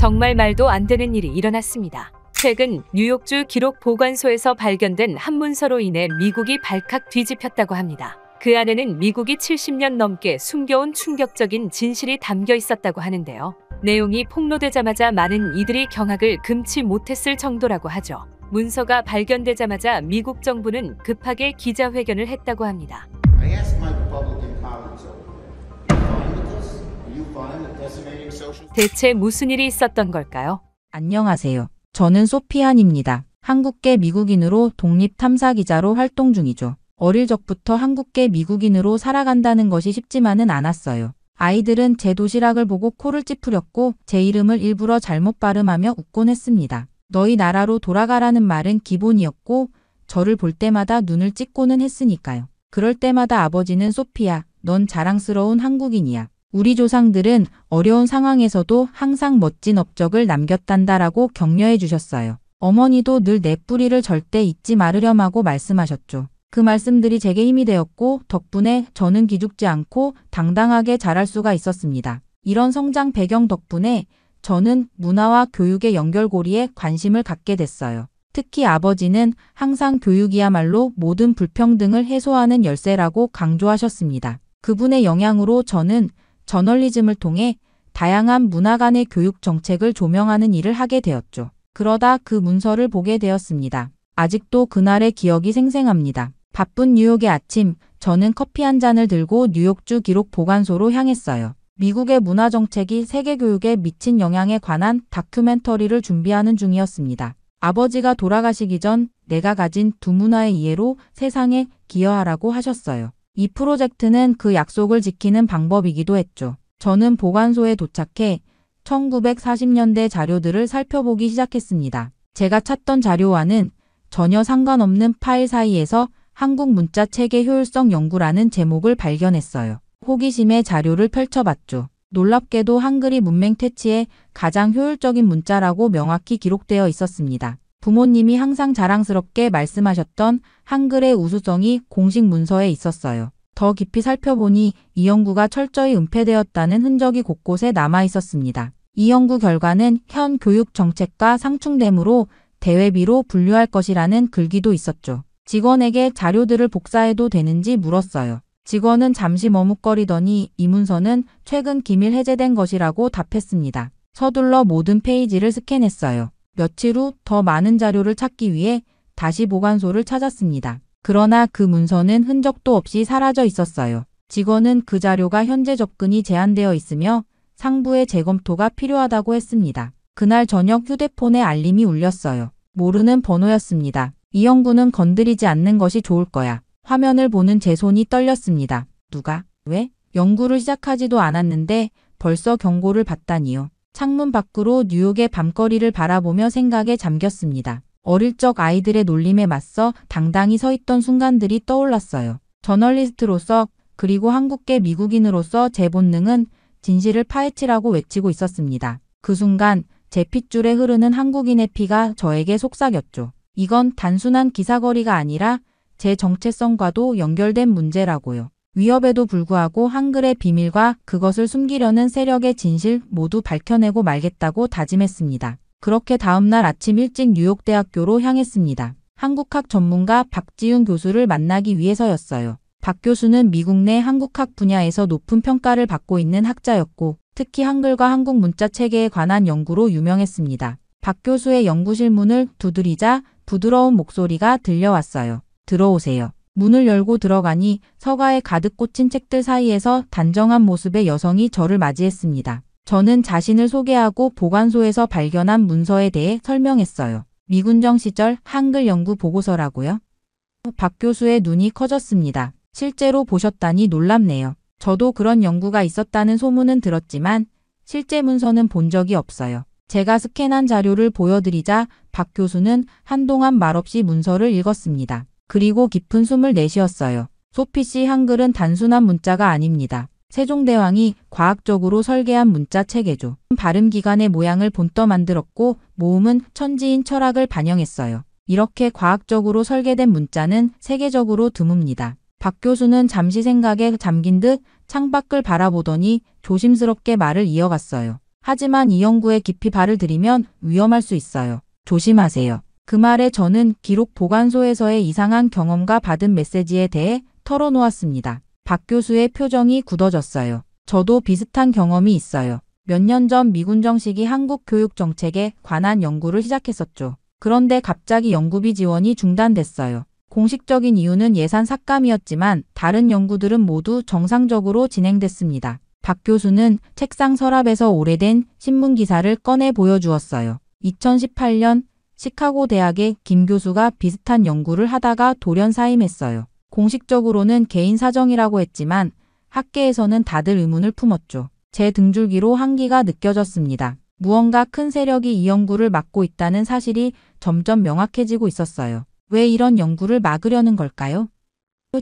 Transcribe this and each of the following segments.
정말 말도 안 되는 일이 일어났습니다. 최근 뉴욕주 기록 보관소에서 발견된 한 문서로 인해 미국이 발칵 뒤집혔다고 합니다. 그 안에는 미국이 70년 넘게 숨겨온 충격적인 진실이 담겨 있었다고 하는데요. 내용이 폭로되자마자 많은 이들이 경악을 금치 못했을 정도라고 하죠. 문서가 발견되자마자 미국 정부는 급하게 기자회견을 했다고 합니다. 대체 무슨 일이 있었던 걸까요? 안녕하세요. 저는 소피안입니다. 한국계 미국인으로 독립탐사기자로 활동 중이죠. 어릴 적부터 한국계 미국인으로 살아간다는 것이 쉽지만은 않았어요. 아이들은 제 도시락을 보고 코를 찌푸렸고 제 이름을 일부러 잘못 발음하며 웃곤 했습니다. 너희 나라로 돌아가라는 말은 기본이었고 저를 볼 때마다 눈을 찍고는 했으니까요. 그럴 때마다 아버지는 소피야, 넌 자랑스러운 한국인이야. 우리 조상들은 어려운 상황에서도 항상 멋진 업적을 남겼단다라고 격려해 주셨어요. 어머니도 늘 내 뿌리를 절대 잊지 말으렴 하고 말씀하셨죠. 그 말씀들이 제게 힘이 되었고 덕분에 저는 기죽지 않고 당당하게 자랄 수가 있었습니다. 이런 성장 배경 덕분에 저는 문화와 교육의 연결고리에 관심을 갖게 됐어요. 특히 아버지는 항상 교육이야말로 모든 불평등을 해소하는 열쇠라고 강조하셨습니다. 그분의 영향으로 저는 저널리즘을 통해 다양한 문화 간의 교육 정책을 조명하는 일을 하게 되었죠. 그러다 그 문서를 보게 되었습니다. 아직도 그날의 기억이 생생합니다. 바쁜 뉴욕의 아침, 저는 커피 한 잔을 들고 뉴욕주 기록 보관소로 향했어요. 미국의 문화 정책이 세계 교육에 미친 영향에 관한 다큐멘터리를 준비하는 중이었습니다. 아버지가 돌아가시기 전 내가 가진 두 문화의 이해로 세상에 기여하라고 하셨어요. 이 프로젝트는 그 약속을 지키는 방법이기도 했죠. 저는 보관소에 도착해 1940년대 자료들을 살펴보기 시작했습니다. 제가 찾던 자료와는 전혀 상관없는 파일 사이에서 한국 문자 체계 효율성 연구라는 제목을 발견했어요. 호기심에 자료를 펼쳐봤죠. 놀랍게도 한글이 문맹 퇴치에 가장 효율적인 문자라고 명확히 기록되어 있었습니다. 부모님이 항상 자랑스럽게 말씀하셨던 한글의 우수성이 공식 문서에 있었어요. 더 깊이 살펴보니 이 연구가 철저히 은폐되었다는 흔적이 곳곳에 남아 있었습니다. 이 연구 결과는 현 교육 정책과 상충되므로 대외비로 분류할 것이라는 글귀도 있었죠. 직원에게 자료들을 복사해도 되는지 물었어요. 직원은 잠시 머뭇거리더니 이 문서는 최근 기밀 해제된 것이라고 답했습니다. 서둘러 모든 페이지를 스캔했어요. 며칠 후 더 많은 자료를 찾기 위해 다시 보관소를 찾았습니다. 그러나 그 문서는 흔적도 없이 사라져 있었어요. 직원은 그 자료가 현재 접근이 제한되어 있으며 상부의 재검토가 필요하다고 했습니다. 그날 저녁 휴대폰에 알림이 울렸어요. 모르는 번호였습니다. 이 연구는 건드리지 않는 것이 좋을 거야. 화면을 보는 제 손이 떨렸습니다. 누가? 왜? 연구를 시작하지도 않았는데 벌써 경고를 받다니요. 창문 밖으로 뉴욕의 밤거리를 바라보며 생각에 잠겼습니다. 어릴 적 아이들의 놀림에 맞서 당당히 서 있던 순간들이 떠올랐어요. 저널리스트로서 그리고 한국계 미국인으로서 제 본능은 진실을 파헤치라고 외치고 있었습니다. 그 순간 제 핏줄에 흐르는 한국인의 피가 저에게 속삭였죠. 이건 단순한 기사거리가 아니라 제 정체성과도 연결된 문제라고요. 위협에도 불구하고 한글의 비밀과 그것을 숨기려는 세력의 진실 모두 밝혀내고 말겠다고 다짐했습니다. 그렇게 다음날 아침 일찍 뉴욕대학교로 향했습니다. 한국학 전문가 박지훈 교수를 만나기 위해서였어요. 박 교수는 미국 내 한국학 분야에서 높은 평가를 받고 있는 학자였고 특히 한글과 한국 문자 체계에 관한 연구로 유명했습니다. 박 교수의 연구실 문을 두드리자 부드러운 목소리가 들려왔어요. 들어오세요. 문을 열고 들어가니 서가에 가득 꽂힌 책들 사이에서 단정한 모습의 여성이 저를 맞이했습니다. 저는 자신을 소개하고 보관소에서 발견한 문서에 대해 설명했어요. 미군정 시절 한글 연구 보고서라고요? 박 교수의 눈이 커졌습니다. 실제로 보셨다니 놀랍네요. 저도 그런 연구가 있었다는 소문은 들었지만 실제 문서는 본 적이 없어요. 제가 스캔한 자료를 보여드리자 박 교수는 한동안 말없이 문서를 읽었습니다. 그리고 깊은 숨을 내쉬었어요. 소피 씨, 한글은 단순한 문자가 아닙니다. 세종대왕이 과학적으로 설계한 문자 체계죠. 발음기관의 모양을 본떠 만들었고 모음은 천지인 철학을 반영했어요. 이렇게 과학적으로 설계된 문자는 세계적으로 드뭅니다. 박 교수는 잠시 생각에 잠긴 듯 창밖을 바라보더니 조심스럽게 말을 이어갔어요. 하지만 이 연구에 깊이 발을 들이면 위험할 수 있어요. 조심하세요. 그 말에 저는 기록 보관소에서의 이상한 경험과 받은 메시지에 대해 털어놓았습니다. 박 교수의 표정이 굳어졌어요. 저도 비슷한 경험이 있어요. 몇 년 전 미군 정식이 한국 교육 정책에 관한 연구를 시작했었죠. 그런데 갑자기 연구비 지원이 중단됐어요. 공식적인 이유는 예산 삭감이었지만 다른 연구들은 모두 정상적으로 진행됐습니다. 박 교수는 책상 서랍에서 오래된 신문 기사를 꺼내 보여주었어요. 2018년 시카고 대학의 김 교수가 비슷한 연구를 하다가 돌연 사임했어요. 공식적으로는 개인 사정이라고 했지만 학계에서는 다들 의문을 품었죠. 제 등줄기로 한기가 느껴졌습니다. 무언가 큰 세력이 이 연구를 막고 있다는 사실이 점점 명확해지고 있었어요. 왜 이런 연구를 막으려는 걸까요?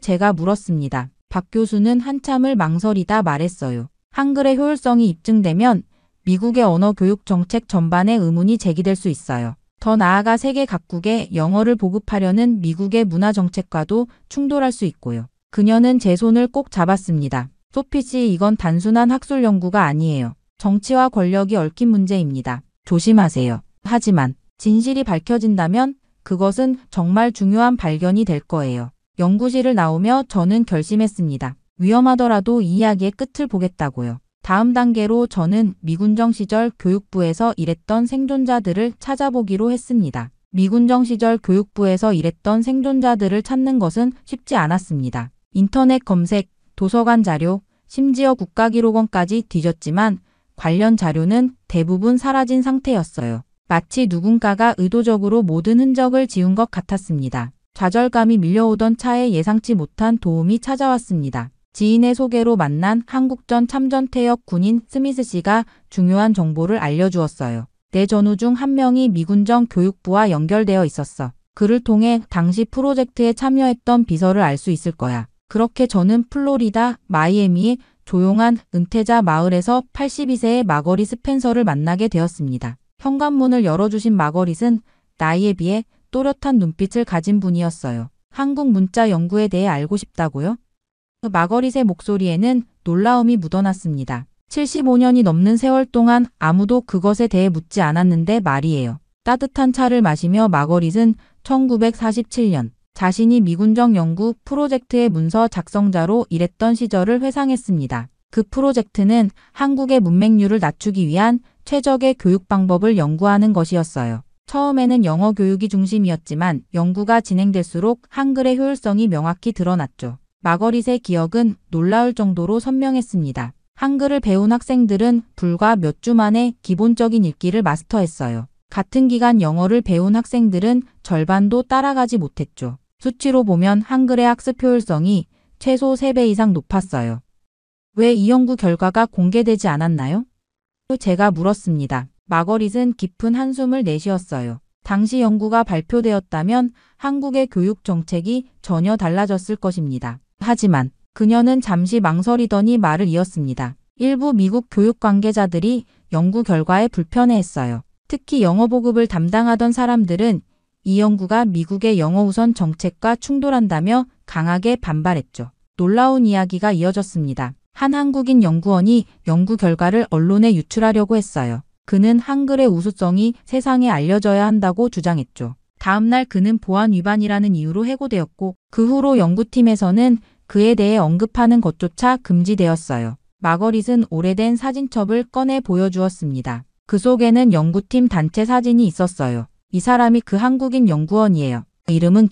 제가 물었습니다. 박 교수는 한참을 망설이다 말했어요. 한글의 효율성이 입증되면 미국의 언어 교육 정책 전반에 의문이 제기될 수 있어요. 더 나아가 세계 각국에 영어를 보급하려는 미국의 문화 정책과도 충돌할 수 있고요. 그녀는 제 손을 꼭 잡았습니다. 소피 씨, 이건 단순한 학술 연구가 아니에요. 정치와 권력이 얽힌 문제입니다. 조심하세요. 하지만 진실이 밝혀진다면 그것은 정말 중요한 발견이 될 거예요. 연구실을 나오며 저는 결심했습니다. 위험하더라도 이 이야기의 끝을 보겠다고요. 다음 단계로 저는 미군정 시절 교육부에서 일했던 생존자들을 찾아보기로 했습니다. 미군정 시절 교육부에서 일했던 생존자들을 찾는 것은 쉽지 않았습니다. 인터넷 검색, 도서관 자료, 심지어 국가기록원까지 뒤졌지만 관련 자료는 대부분 사라진 상태였어요. 마치 누군가가 의도적으로 모든 흔적을 지운 것 같았습니다. 좌절감이 밀려오던 차에 예상치 못한 도움이 찾아왔습니다. 지인의 소개로 만난 한국전 참전퇴역 군인 스미스 씨가 중요한 정보를 알려주었어요. 내 전우 중 한 명이 미군정 교육부와 연결되어 있었어. 그를 통해 당시 프로젝트에 참여했던 비서를 알 수 있을 거야. 그렇게 저는 플로리다 마이애미의 조용한 은퇴자 마을에서 82세의 마거릿 스펜서를 만나게 되었습니다. 현관문을 열어주신 마거릿은 나이에 비해 또렷한 눈빛을 가진 분이었어요. 한국 문자 연구에 대해 알고 싶다고요? 마거릿의 목소리에는 놀라움이 묻어났습니다. 75년이 넘는 세월 동안 아무도 그것에 대해 묻지 않았는데 말이에요. 따뜻한 차를 마시며 마거릿은 1947년 자신이 미군정 연구 프로젝트의 문서 작성자로 일했던 시절을 회상했습니다. 그 프로젝트는 한국의 문맹률을 낮추기 위한 최적의 교육 방법을 연구하는 것이었어요. 처음에는 영어 교육이 중심이었지만 연구가 진행될수록 한글의 효율성이 명확히 드러났죠. 마거릿의 기억은 놀라울 정도로 선명했습니다. 한글을 배운 학생들은 불과 몇 주 만에 기본적인 읽기를 마스터했어요. 같은 기간 영어를 배운 학생들은 절반도 따라가지 못했죠. 수치로 보면 한글의 학습 효율성이 최소 3배 이상 높았어요. 왜 이 연구 결과가 공개되지 않았나요? 제가 물었습니다. 마거릿은 깊은 한숨을 내쉬었어요. 당시 연구가 발표되었다면 한국의 교육 정책이 전혀 달라졌을 것입니다. 하지만 그녀는 잠시 망설이더니 말을 이었습니다. 일부 미국 교육 관계자들이 연구 결과에 불편해했어요. 특히 영어 보급을 담당하던 사람들은 이 연구가 미국의 영어 우선 정책과 충돌한다며 강하게 반발했죠. 놀라운 이야기가 이어졌습니다. 한 한국인 연구원이 연구 결과를 언론에 유출하려고 했어요. 그는 한글의 우수성이 세상에 알려져야 한다고 주장했죠. 다음 날 그는 보안 위반이라는 이유로 해고되었고 그 후로 연구팀에서는 그에 대해 언급하는 것조차 금지되었어요. 마거릿은 오래된 사진첩을 꺼내 보여주었습니다. 그 속에는 연구팀 단체 사진이 있었어요. 이 사람이 그 한국인 연구원이에요. 이름은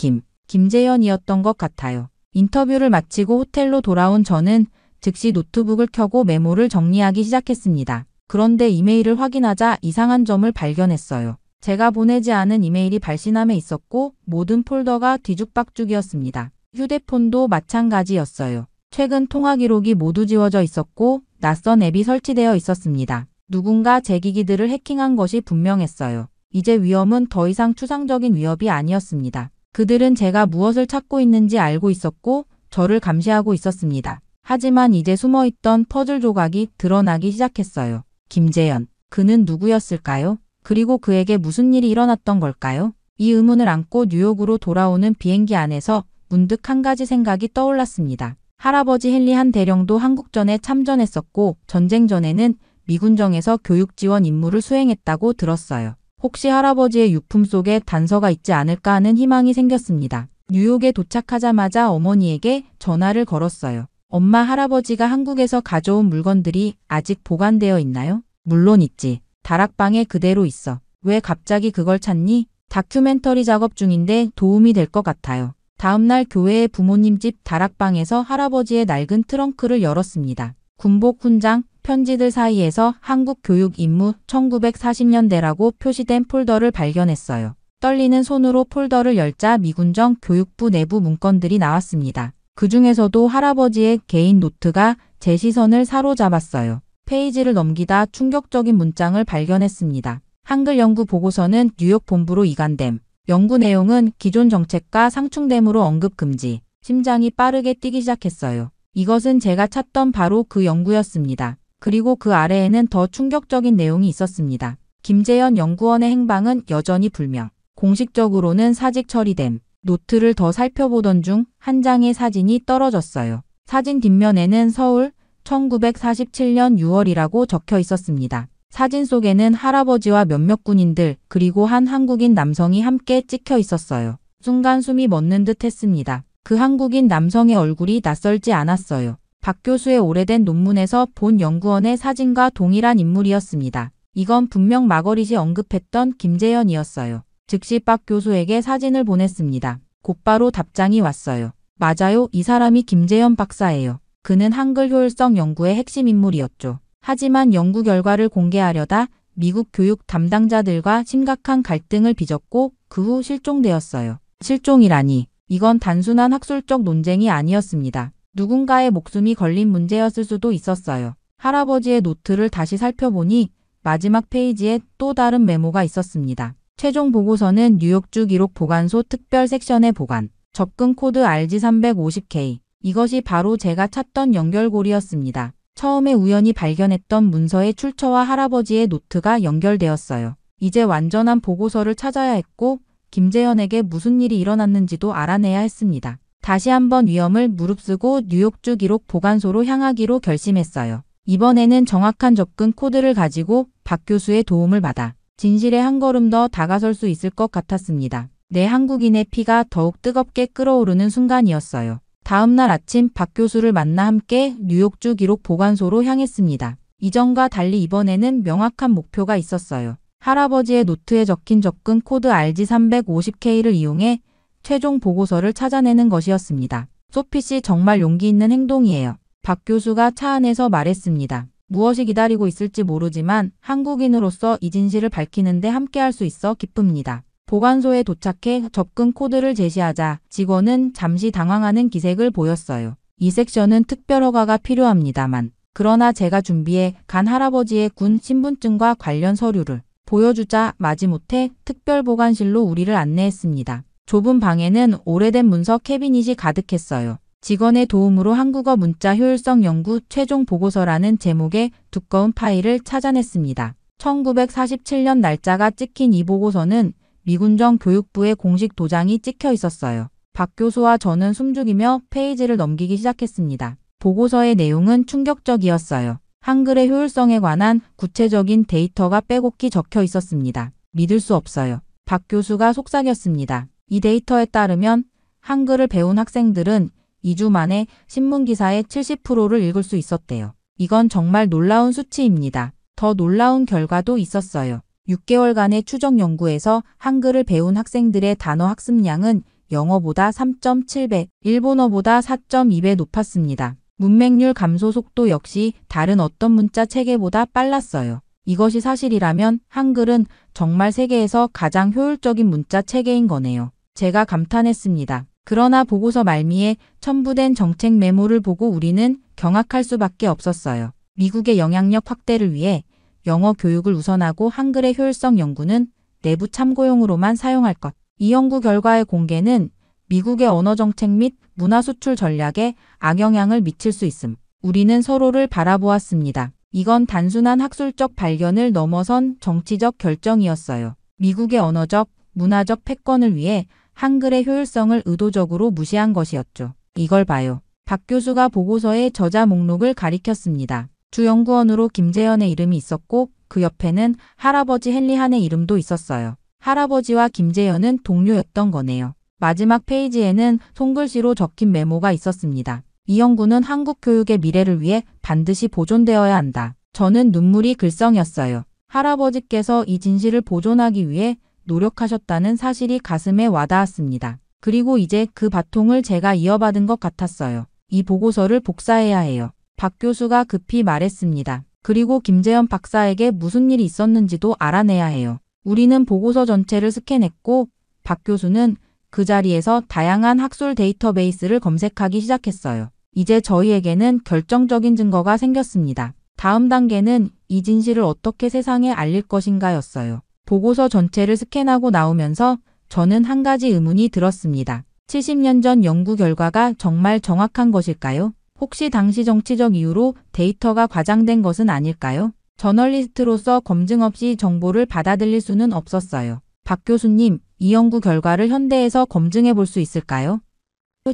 김재현이었던 것 같아요. 인터뷰를 마치고 호텔로 돌아온 저는 즉시 노트북을 켜고 메모를 정리하기 시작했습니다. 그런데 이메일을 확인하자 이상한 점을 발견했어요. 제가 보내지 않은 이메일이 발신함에 있었고 모든 폴더가 뒤죽박죽이었습니다. 휴대폰도 마찬가지였어요. 최근 통화 기록이 모두 지워져 있었고 낯선 앱이 설치되어 있었습니다. 누군가 제 기기들을 해킹한 것이 분명했어요. 이제 위험은 더 이상 추상적인 위협이 아니었습니다. 그들은 제가 무엇을 찾고 있는지 알고 있었고 저를 감시하고 있었습니다. 하지만 이제 숨어있던 퍼즐 조각이 드러나기 시작했어요. 김재현, 그는 누구였을까요? 그리고 그에게 무슨 일이 일어났던 걸까요? 이 의문을 안고 뉴욕으로 돌아오는 비행기 안에서 문득 한 가지 생각이 떠올랐습니다. 할아버지 헨리 한 대령도 한국전에 참전했었고 전쟁 전에는 미군정에서 교육 지원 임무를 수행했다고 들었어요. 혹시 할아버지의 유품 속에 단서가 있지 않을까 하는 희망이 생겼습니다. 뉴욕에 도착하자마자 어머니에게 전화를 걸었어요. 엄마, 할아버지가 한국에서 가져온 물건들이 아직 보관되어 있나요? 물론 있지. 다락방에 그대로 있어. 왜 갑자기 그걸 찾니? 다큐멘터리 작업 중인데 도움이 될 것 같아요. 다음날 교회의 부모님 집 다락방에서 할아버지의 낡은 트렁크를 열었습니다. 군복 훈장, 편지들 사이에서 한국 교육 임무 1940년대라고 표시된 폴더를 발견했어요. 떨리는 손으로 폴더를 열자 미군정 교육부 내부 문건들이 나왔습니다. 그 중에서도 할아버지의 개인 노트가 제 시선을 사로잡았어요. 페이지를 넘기다 충격적인 문장을 발견했습니다. 한글 연구 보고서는 뉴욕 본부로 이관됨. 연구 내용은 기존 정책과 상충됨으로 언급 금지. 심장이 빠르게 뛰기 시작했어요. 이것은 제가 찾던 바로 그 연구였습니다. 그리고 그 아래에는 더 충격적인 내용이 있었습니다. 김재현 연구원의 행방은 여전히 불명. 공식적으로는 사직 처리됨. 노트를 더 살펴보던 중 한 장의 사진이 떨어졌어요. 사진 뒷면에는 서울 1947년 6월이라고 적혀 있었습니다. 사진 속에는 할아버지와 몇몇 군인들 그리고 한 한국인 남성이 함께 찍혀 있었어요. 순간 숨이 멎는 듯 했습니다. 그 한국인 남성의 얼굴이 낯설지 않았어요. 박 교수의 오래된 논문에서 본 연구원의 사진과 동일한 인물이었습니다. 이건 분명 마거릿이 언급했던 김재현이었어요. 즉시 박 교수에게 사진을 보냈습니다. 곧바로 답장이 왔어요. 맞아요, 이 사람이 김재현 박사예요. 그는 한글 효율성 연구의 핵심 인물이었죠. 하지만 연구 결과를 공개하려다 미국 교육 담당자들과 심각한 갈등을 빚었고 그 후 실종되었어요. 실종이라니, 이건 단순한 학술적 논쟁이 아니었습니다. 누군가의 목숨이 걸린 문제였을 수도 있었어요. 할아버지의 노트를 다시 살펴보니 마지막 페이지에 또 다른 메모가 있었습니다. 최종 보고서는 뉴욕주 기록 보관소 특별 섹션에 보관. 접근 코드 RG350K. 이것이 바로 제가 찾던 연결고리였습니다. 처음에 우연히 발견했던 문서의 출처와 할아버지의 노트가 연결되었어요. 이제 완전한 보고서를 찾아야 했고 김재현에게 무슨 일이 일어났는지도 알아내야 했습니다. 다시 한번 위험을 무릅쓰고 뉴욕주 기록 보관소로 향하기로 결심했어요. 이번에는 정확한 접근 코드를 가지고 박 교수의 도움을 받아 진실에 한 걸음 더 다가설 수 있을 것 같았습니다. 내 한국인의 피가 더욱 뜨겁게 끓어오르는 순간이었어요. 다음 날 아침 박 교수를 만나 함께 뉴욕주 기록 보관소로 향했습니다. 이전과 달리 이번에는 명확한 목표가 있었어요. 할아버지의 노트에 적힌 접근 코드 RG350K를 이용해 최종 보고서를 찾아내는 것이었습니다. 소피 씨, 정말 용기 있는 행동이에요. 박 교수가 차 안에서 말했습니다. 무엇이 기다리고 있을지 모르지만 한국인으로서 이 진실을 밝히는데 함께할 수 있어 기쁩니다. 보관소에 도착해 접근 코드를 제시하자 직원은 잠시 당황하는 기색을 보였어요. 이 섹션은 특별 허가가 필요합니다만. 그러나 제가 준비해 간 할아버지의 군 신분증과 관련 서류를 보여주자 마지못해 특별 보관실로 우리를 안내했습니다. 좁은 방에는 오래된 문서 캐비닛이 가득했어요. 직원의 도움으로 한국어 문자 효율성 연구 최종 보고서라는 제목의 두꺼운 파일을 찾아냈습니다. 1947년 날짜가 찍힌 이 보고서는 미군정 교육부의 공식 도장이 찍혀 있었어요. 박 교수와 저는 숨죽이며 페이지를 넘기기 시작했습니다. 보고서의 내용은 충격적이었어요. 한글의 효율성에 관한 구체적인 데이터가 빼곡히 적혀 있었습니다. 믿을 수 없어요. 박 교수가 속삭였습니다. 이 데이터에 따르면 한글을 배운 학생들은 2주 만에 신문기사의 70%를 읽을 수 있었대요. 이건 정말 놀라운 수치입니다. 더 놀라운 결과도 있었어요. 6개월간의 추적 연구에서 한글을 배운 학생들의 단어 학습량은 영어보다 3.7배, 일본어보다 4.2배 높았습니다. 문맹률 감소 속도 역시 다른 어떤 문자 체계보다 빨랐어요. 이것이 사실이라면 한글은 정말 세계에서 가장 효율적인 문자 체계인 거네요. 제가 감탄했습니다. 그러나 보고서 말미에 첨부된 정책 메모를 보고 우리는 경악할 수밖에 없었어요. 미국의 영향력 확대를 위해 영어 교육을 우선하고 한글의 효율성 연구는 내부 참고용으로만 사용할 것. 이 연구 결과의 공개는 미국의 언어 정책 및 문화 수출 전략에 악영향을 미칠 수 있음. 우리는 서로를 바라보았습니다. 이건 단순한 학술적 발견을 넘어선 정치적 결정이었어요. 미국의 언어적, 문화적 패권을 위해 한글의 효율성을 의도적으로 무시한 것이었죠. 이걸 봐요. 박 교수가 보고서의 저자 목록을 가리켰습니다. 주연구원으로 김재현의 이름이 있었고 그 옆에는 할아버지 헨리한의 이름도 있었어요. 할아버지와 김재현은 동료였던 거네요. 마지막 페이지에는 손글씨로 적힌 메모가 있었습니다. 이 연구는 한국 교육의 미래를 위해 반드시 보존되어야 한다. 저는 눈물이 글썽였어요. 할아버지께서 이 진실을 보존하기 위해 노력하셨다는 사실이 가슴에 와닿았습니다. 그리고 이제 그 바통을 제가 이어받은 것 같았어요. 이 보고서를 복사해야 해요. 박 교수가 급히 말했습니다. 그리고 김재현 박사에게 무슨 일이 있었는지도 알아내야 해요. 우리는 보고서 전체를 스캔했고 박 교수는 그 자리에서 다양한 학술 데이터베이스를 검색하기 시작했어요. 이제 저희에게는 결정적인 증거가 생겼습니다. 다음 단계는 이 진실을 어떻게 세상에 알릴 것인가였어요. 보고서 전체를 스캔하고 나오면서 저는 한 가지 의문이 들었습니다. 70년 전 연구 결과가 정말 정확한 것일까요? 혹시 당시 정치적 이유로 데이터가 과장된 것은 아닐까요? 저널리스트로서 검증 없이 정보를 받아들일 수는 없었어요. 박 교수님, 이 연구 결과를 현대에서 검증해 볼 수 있을까요?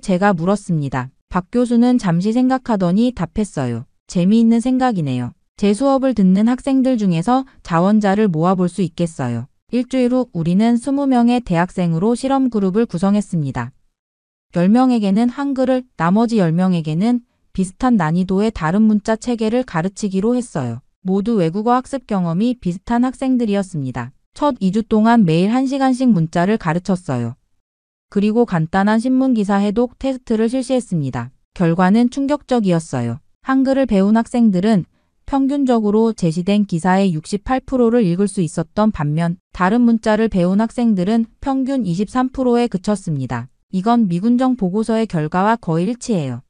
제가 물었습니다. 박 교수는 잠시 생각하더니 답했어요. 재미있는 생각이네요. 제 수업을 듣는 학생들 중에서 자원자를 모아볼 수 있겠어요. 일주일 후 우리는 20명의 대학생으로 실험 그룹을 구성했습니다. 10명에게는 한글을, 나머지 10명에게는 비슷한 난이도의 다른 문자 체계를 가르치기로 했어요. 모두 외국어 학습 경험이 비슷한 학생들이었습니다. 첫 2주 동안 매일 1시간씩 문자를 가르쳤어요. 그리고 간단한 신문기사 해독 테스트를 실시했습니다. 결과는 충격적이었어요. 한글을 배운 학생들은 평균적으로 제시된 기사의 68%를 읽을 수 있었던 반면 다른 문자를 배운 학생들은 평균 23%에 그쳤습니다. 이건 미군정 보고서의 결과와 거의 일치해요.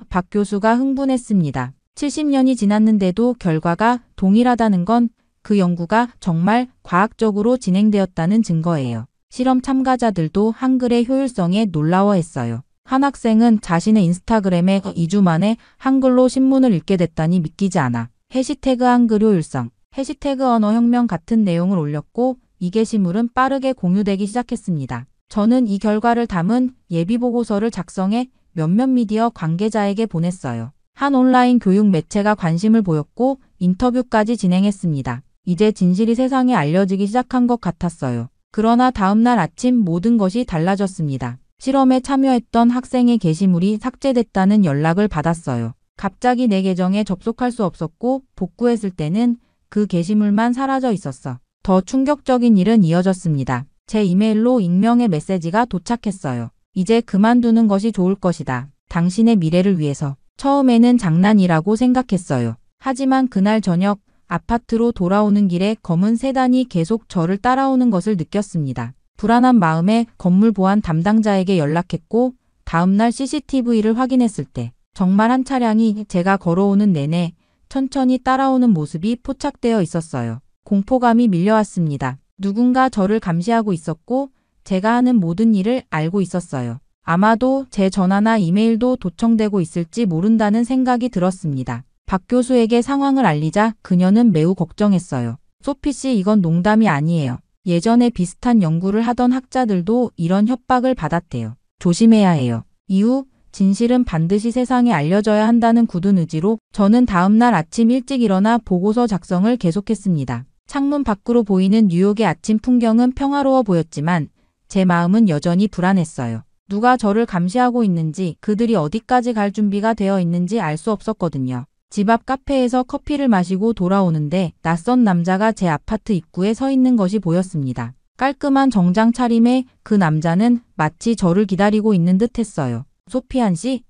박 교수가 흥분했습니다. 70년이 지났는데도 결과가 동일하다는 건 그 연구가 정말 과학적으로 진행되었다는 증거예요. 실험 참가자들도 한글의 효율성에 놀라워했어요. 한 학생은 자신의 인스타그램에 2주 만에 한글로 신문을 읽게 됐다니 믿기지 않아. 해시태그 한글 효율성, 해시태그 언어혁명 같은 내용을 올렸고 이 게시물은 빠르게 공유되기 시작했습니다. 저는 이 결과를 담은 예비보고서를 작성해 몇몇 미디어 관계자에게 보냈어요. 한 온라인 교육 매체가 관심을 보였고 인터뷰까지 진행했습니다. 이제 진실이 세상에 알려지기 시작한 것 같았어요. 그러나 다음날 아침 모든 것이 달라졌습니다. 실험에 참여했던 학생의 게시물이 삭제됐다는 연락을 받았어요. 갑자기 내 계정에 접속할 수 없었고 복구했을 때는 그 게시물만 사라져 있었어. 더 충격적인 일은 이어졌습니다. 제 이메일로 익명의 메시지가 도착했어요. 이제 그만두는 것이 좋을 것이다. 당신의 미래를 위해서. 처음에는 장난이라고 생각했어요. 하지만 그날 저녁 아파트로 돌아오는 길에 검은 세단이 계속 저를 따라오는 것을 느꼈습니다. 불안한 마음에 건물 보안 담당자에게 연락했고 다음날 CCTV를 확인했을 때 정말 한 차량이 제가 걸어오는 내내 천천히 따라오는 모습이 포착되어 있었어요. 공포감이 밀려왔습니다. 누군가 저를 감시하고 있었고 제가 하는 모든 일을 알고 있었어요. 아마도 제 전화나 이메일도 도청되고 있을지 모른다는 생각이 들었습니다. 박 교수에게 상황을 알리자 그녀는 매우 걱정했어요. 소피 씨, 이건 농담이 아니에요. 예전에 비슷한 연구를 하던 학자들도 이런 협박을 받았대요. 조심해야 해요. 이후 진실은 반드시 세상에 알려져야 한다는 굳은 의지로 저는 다음날 아침 일찍 일어나 보고서 작성을 계속했습니다. 창문 밖으로 보이는 뉴욕의 아침 풍경은 평화로워 보였지만 제 마음은 여전히 불안했어요. 누가 저를 감시하고 있는지, 그들이 어디까지 갈 준비가 되어 있는지 알 수 없었거든요. 집 앞 카페에서 커피를 마시고 돌아오는데 낯선 남자가 제 아파트 입구에 서 있는 것이 보였습니다. 깔끔한 정장 차림에 그 남자는 마치 저를 기다리고 있는 듯 했어요. 소피안 씨?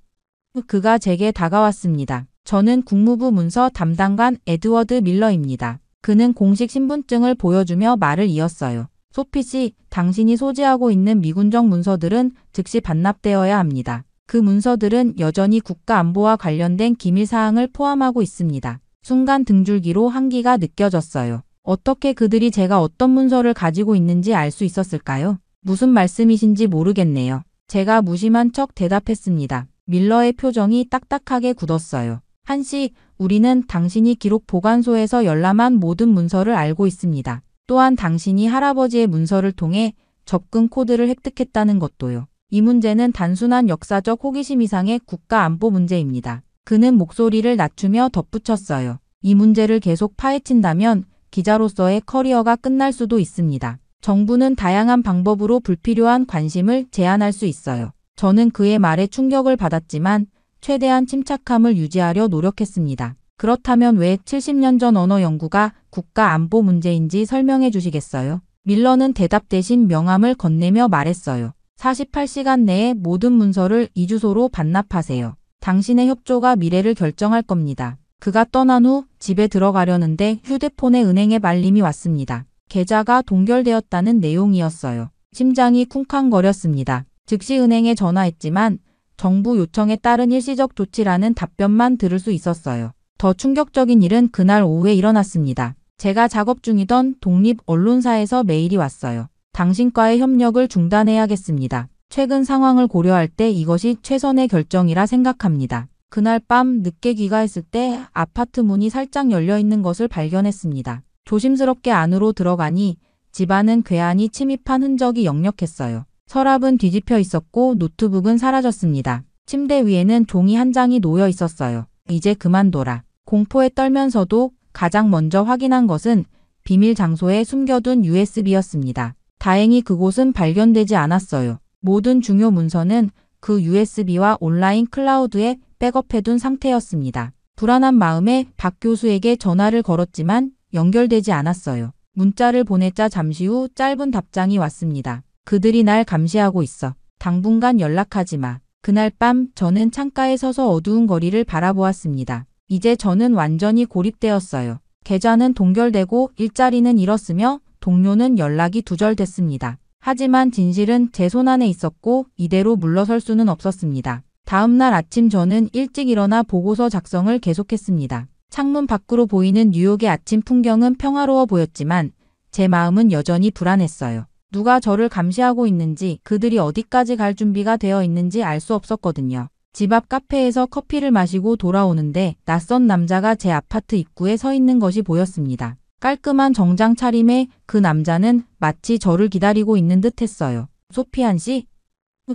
그가 제게 다가왔습니다. 저는 국무부 문서 담당관 에드워드 밀러입니다. 그는 공식 신분증을 보여주며 말을 이었어요. 소피 씨, 당신이 소지하고 있는 미군정 문서들은 즉시 반납되어야 합니다. 그 문서들은 여전히 국가안보와 관련된 기밀 사항을 포함하고 있습니다. 순간 등줄기로 한기가 느껴졌어요. 어떻게 그들이 제가 어떤 문서를 가지고 있는지 알 수 있었을까요? 무슨 말씀이신지 모르겠네요. 제가 무심한 척 대답했습니다. 밀러의 표정이 딱딱하게 굳었어요. 한씨, 우리는 당신이 기록 보관소에서 열람한 모든 문서를 알고 있습니다. 또한 당신이 할아버지의 문서를 통해 접근 코드를 획득했다는 것도요. 이 문제는 단순한 역사적 호기심 이상의 국가 안보 문제입니다. 그는 목소리를 낮추며 덧붙였어요. 이 문제를 계속 파헤친다면 기자로서의 커리어가 끝날 수도 있습니다. 정부는 다양한 방법으로 불필요한 관심을 제한할 수 있어요. 저는 그의 말에 충격을 받았지만 최대한 침착함을 유지하려 노력했습니다. 그렇다면 왜 70년 전 언어 연구가 국가 안보 문제인지 설명해 주시겠어요? 밀러는 대답 대신 명함을 건네며 말했어요. 48시간 내에 모든 문서를 이 주소로 반납하세요. 당신의 협조가 미래를 결정할 겁니다. 그가 떠난 후 집에 들어가려는데 휴대폰에 은행의 알림이 왔습니다. 계좌가 동결되었다는 내용이었어요. 심장이 쿵쾅거렸습니다. 즉시 은행에 전화했지만 정부 요청에 따른 일시적 조치라는 답변만 들을 수 있었어요. 더 충격적인 일은 그날 오후에 일어났습니다. 제가 작업 중이던 독립 언론사에서 메일이 왔어요. 당신과의 협력을 중단해야겠습니다. 최근 상황을 고려할 때 이것이 최선의 결정이라 생각합니다. 그날 밤 늦게 귀가했을 때 아파트 문이 살짝 열려 있는 것을 발견했습니다. 조심스럽게 안으로 들어가니 집안은 괴한이 침입한 흔적이 역력했어요. 서랍은 뒤집혀 있었고 노트북은 사라졌습니다. 침대 위에는 종이 한 장이 놓여 있었어요. 이제 그만둬라. 공포에 떨면서도 가장 먼저 확인한 것은 비밀 장소에 숨겨둔 USB였습니다. 다행히 그곳은 발견되지 않았어요. 모든 중요 문서는 그 USB와 온라인 클라우드에 백업해둔 상태였습니다. 불안한 마음에 박 교수에게 전화를 걸었지만 연결되지 않았어요. 문자를 보냈자 잠시 후 짧은 답장이 왔습니다. 그들이 날 감시하고 있어. 당분간 연락하지 마. 그날 밤 저는 창가에 서서 어두운 거리를 바라보았습니다. 이제 저는 완전히 고립되었어요. 계좌는 동결되고 일자리는 잃었으며 동료는 연락이 두절됐습니다. 하지만 진실은 제 손안에 있었고 이대로 물러설 수는 없었습니다. 다음 날 아침 저는 일찍 일어나 보고서 작성을 계속했습니다. 창문 밖으로 보이는 뉴욕의 아침 풍경은 평화로워 보였지만 제 마음은 여전히 불안했어요. 누가 저를 감시하고 있는지, 그들이 어디까지 갈 준비가 되어 있는지 알 수 없었거든요. 집 앞 카페에서 커피를 마시고 돌아오는데 낯선 남자가 제 아파트 입구에 서 있는 것이 보였습니다. 깔끔한 정장 차림의 그 남자는 마치 저를 기다리고 있는 듯 했어요. 소피안 씨?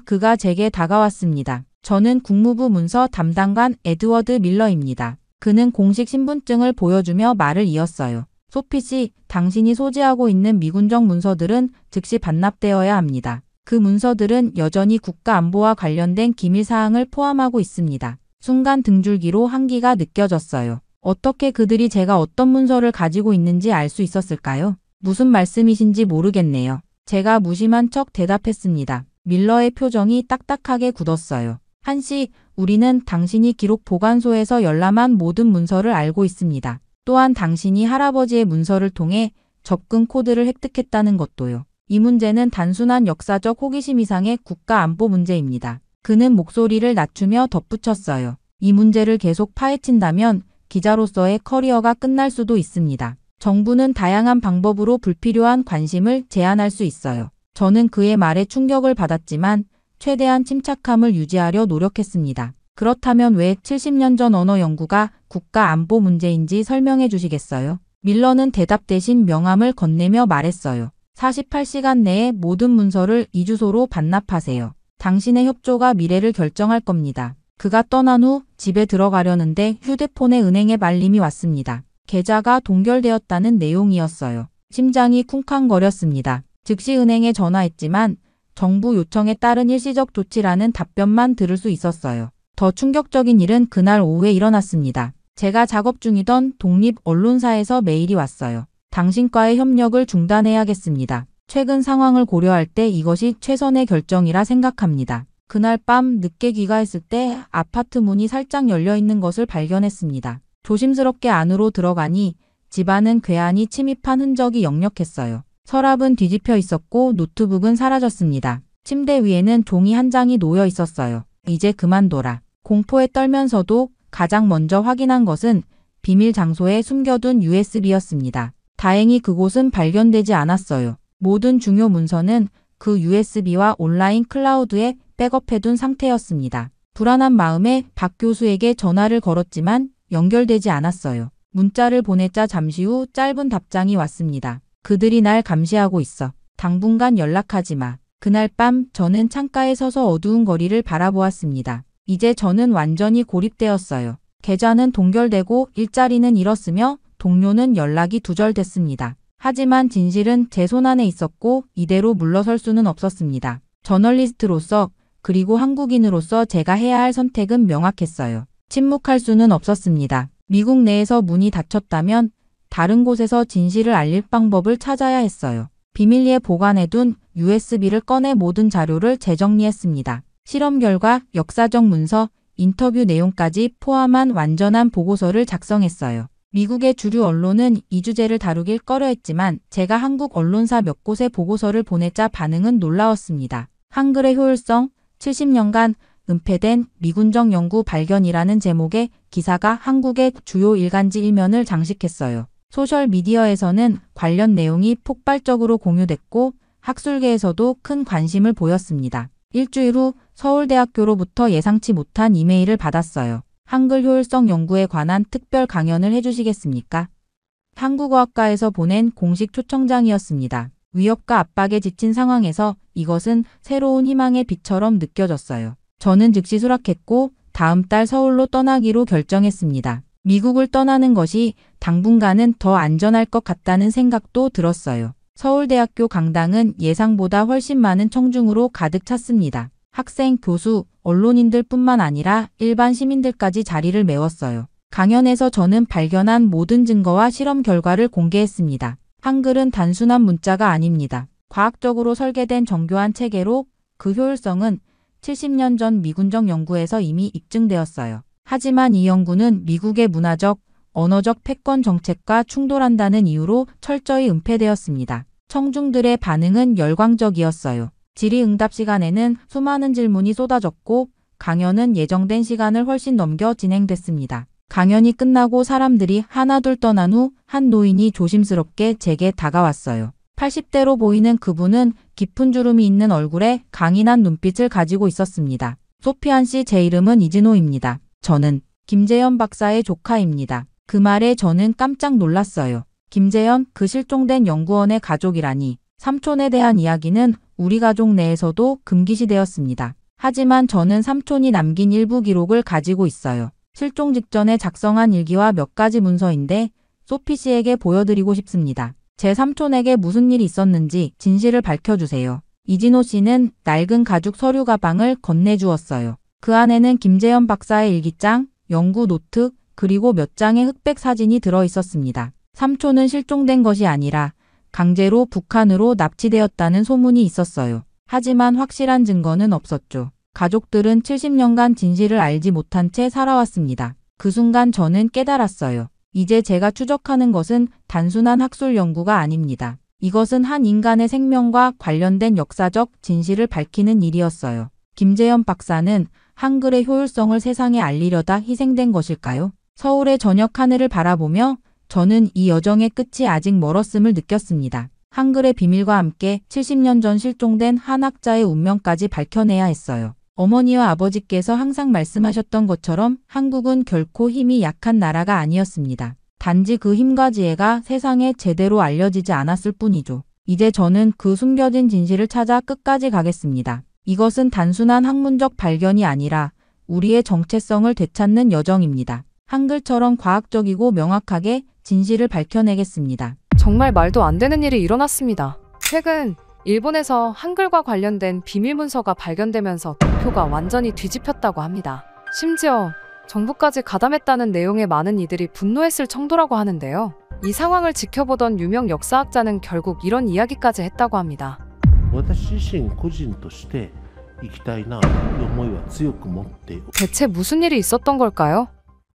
그가 제게 다가왔습니다. 저는 국무부 문서 담당관 에드워드 밀러입니다. 그는 공식 신분증을 보여주며 말을 이었어요. 소피 씨, 당신이 소지하고 있는 미군정 문서들은 즉시 반납되어야 합니다. 그 문서들은 여전히 국가 안보와 관련된 기밀 사항을 포함하고 있습니다. 순간 등줄기로 한기가 느껴졌어요. 어떻게 그들이 제가 어떤 문서를 가지고 있는지 알 수 있었을까요? 무슨 말씀이신지 모르겠네요. 제가 무심한 척 대답했습니다. 밀러의 표정이 딱딱하게 굳었어요. 한씨, 우리는 당신이 기록 보관소에서 열람한 모든 문서를 알고 있습니다. 또한 당신이 할아버지의 문서를 통해 접근 코드를 획득했다는 것도요. 이 문제는 단순한 역사적 호기심 이상의 국가 안보 문제입니다. 그는 목소리를 낮추며 덧붙였어요. 이 문제를 계속 파헤친다면 기자로서의 커리어가 끝날 수도 있습니다. 정부는 다양한 방법으로 불필요한 관심을 제한할 수 있어요. 저는 그의 말에 충격을 받았지만 최대한 침착함을 유지하려 노력했습니다. 그렇다면 왜 70년 전 언어 연구가 국가 안보 문제인지 설명해 주시겠어요? 밀러는 대답 대신 명함을 건네며 말했어요. 48시간 내에 모든 문서를 이 주소로 반납하세요. 당신의 협조가 미래를 결정할 겁니다. 그가 떠난 후 집에 들어가려는데 휴대폰에 은행의 알림이 왔습니다. 계좌가 동결되었다는 내용이었어요. 심장이 쿵쾅거렸습니다. 즉시 은행에 전화했지만 정부 요청에 따른 일시적 조치라는 답변만 들을 수 있었어요. 더 충격적인 일은 그날 오후에 일어났습니다. 제가 작업 중이던 독립 언론사에서 메일이 왔어요. 당신과의 협력을 중단해야겠습니다. 최근 상황을 고려할 때 이것이 최선의 결정이라 생각합니다. 그날 밤 늦게 귀가했을 때 아파트 문이 살짝 열려 있는 것을 발견했습니다. 조심스럽게 안으로 들어가니 집안은 괴한이 침입한 흔적이 역력했어요. 서랍은 뒤집혀 있었고 노트북은 사라졌습니다. 침대 위에는 종이 한 장이 놓여 있었어요. 이제 그만둬라. 공포에 떨면서도 가장 먼저 확인한 것은 비밀 장소에 숨겨둔 USB였습니다. 다행히 그곳은 발견되지 않았어요. 모든 중요 문서는 그 USB와 온라인 클라우드에 백업해둔 상태였습니다. 불안한 마음에 박 교수에게 전화를 걸었지만 연결되지 않았어요. 문자를 보냈자 잠시 후 짧은 답장이 왔습니다. 그들이 날 감시하고 있어. 당분간 연락하지 마. 그날 밤 저는 창가에 서서 어두운 거리를 바라보았습니다. 이제 저는 완전히 고립되었어요. 계좌는 동결되고 일자리는 잃었으며 동료는 연락이 두절됐습니다. 하지만 진실은 제 손안에 있었고 이대로 물러설 수는 없었습니다. 저널리스트로서 그리고 한국인으로서 제가 해야 할 선택은 명확했어요. 침묵할 수는 없었습니다. 미국 내에서 문이 닫혔다면 다른 곳에서 진실을 알릴 방법을 찾아야 했어요. 비밀리에 보관해둔 USB를 꺼내 모든 자료를 재정리했습니다. 실험 결과, 역사적 문서, 인터뷰 내용까지 포함한 완전한 보고서를 작성했어요. 미국의 주류 언론은 이 주제를 다루길 꺼려했지만 제가 한국 언론사 몇 곳에 보고서를 보내자 반응은 놀라웠습니다. 한글의 효율성, 70년간 은폐된 미군정 연구 발견이라는 제목의 기사가 한국의 주요 일간지 1면을 장식했어요. 소셜미디어에서는 관련 내용이 폭발적으로 공유됐고 학술계에서도 큰 관심을 보였습니다. 일주일 후 서울대학교로부터 예상치 못한 이메일을 받았어요. 한글 효율성 연구에 관한 특별 강연을 해주시겠습니까? 한국어학과에서 보낸 공식 초청장이었습니다. 위협과 압박에 지친 상황에서 이것은 새로운 희망의 빛처럼 느껴졌어요. 저는 즉시 수락했고 다음 달 서울로 떠나기로 결정했습니다. 미국을 떠나는 것이 당분간은 더 안전할 것 같다는 생각도 들었어요. 서울대학교 강당은 예상보다 훨씬 많은 청중으로 가득 찼습니다. 학생, 교수, 언론인들 뿐만 아니라 일반 시민들까지 자리를 메웠어요. 강연에서 저는 발견한 모든 증거와 실험 결과를 공개했습니다. 한글은 단순한 문자가 아닙니다. 과학적으로 설계된 정교한 체계로 그 효율성은 70년 전 미군정 연구에서 이미 입증되었어요. 하지만 이 연구는 미국의 문화적, 언어적 패권 정책과 충돌한다는 이유로 철저히 은폐되었습니다. 청중들의 반응은 열광적이었어요. 질의응답 시간에는 수많은 질문이 쏟아졌고 강연은 예정된 시간을 훨씬 넘겨 진행됐습니다. 강연이 끝나고 사람들이 하나둘 떠난 후 한 노인이 조심스럽게 제게 다가왔어요. 80대로 보이는 그분은 깊은 주름이 있는 얼굴에 강인한 눈빛을 가지고 있었습니다. 소피안 씨, 제 이름은 이진호입니다. 저는 김재현 박사의 조카입니다. 그 말에 저는 깜짝 놀랐어요. 김재현, 그 실종된 연구원의 가족이라니. 삼촌에 대한 이야기는 우리 가족 내에서도 금기시되었습니다. 하지만 저는 삼촌이 남긴 일부 기록을 가지고 있어요. 실종 직전에 작성한 일기와 몇 가지 문서인데 소피 씨에게 보여드리고 싶습니다. 제 삼촌에게 무슨 일이 있었는지 진실을 밝혀주세요. 이진호 씨는 낡은 가죽 서류 가방을 건네주었어요. 그 안에는 김재현 박사의 일기장, 연구 노트, 그리고 몇 장의 흑백 사진이 들어있었습니다. 삼촌은 실종된 것이 아니라 강제로 북한으로 납치되었다는 소문이 있었어요. 하지만 확실한 증거는 없었죠. 가족들은 70년간 진실을 알지 못한 채 살아왔습니다. 그 순간 저는 깨달았어요. 이제 제가 추적하는 것은 단순한 학술 연구가 아닙니다. 이것은 한 인간의 생명과 관련된 역사적 진실을 밝히는 일이었어요. 김재현 박사는 한글의 효율성을 세상에 알리려다 희생된 것일까요? 서울의 저녁 하늘을 바라보며 저는 이 여정의 끝이 아직 멀었음을 느꼈습니다. 한글의 비밀과 함께 70년 전 실종된 한 학자의 운명까지 밝혀내야 했어요. 어머니와 아버지께서 항상 말씀하셨던 것처럼 한국은 결코 힘이 약한 나라가 아니었습니다. 단지 그 힘과 지혜가 세상에 제대로 알려지지 않았을 뿐이죠. 이제 저는 그 숨겨진 진실을 찾아 끝까지 가겠습니다. 이것은 단순한 학문적 발견이 아니라 우리의 정체성을 되찾는 여정입니다. 한글처럼 과학적이고 명확하게 진실을 밝혀내겠습니다. 정말 말도 안 되는 일이 일어났습니다. 최근 일본에서 한글과 관련된 비밀 문서가 발견되면서 도쿄가 완전히 뒤집혔다고 합니다. 심지어 정부까지 가담했다는 내용의 많은 이들이 분노했을 정도라고 하는데요. 이 상황을 지켜보던 유명 역사학자는 결국 이런 이야기까지 했다고 합니다. 私自身個人として生きたいなという思いは強く持って 대체 무슨 일이 있었던 걸까요?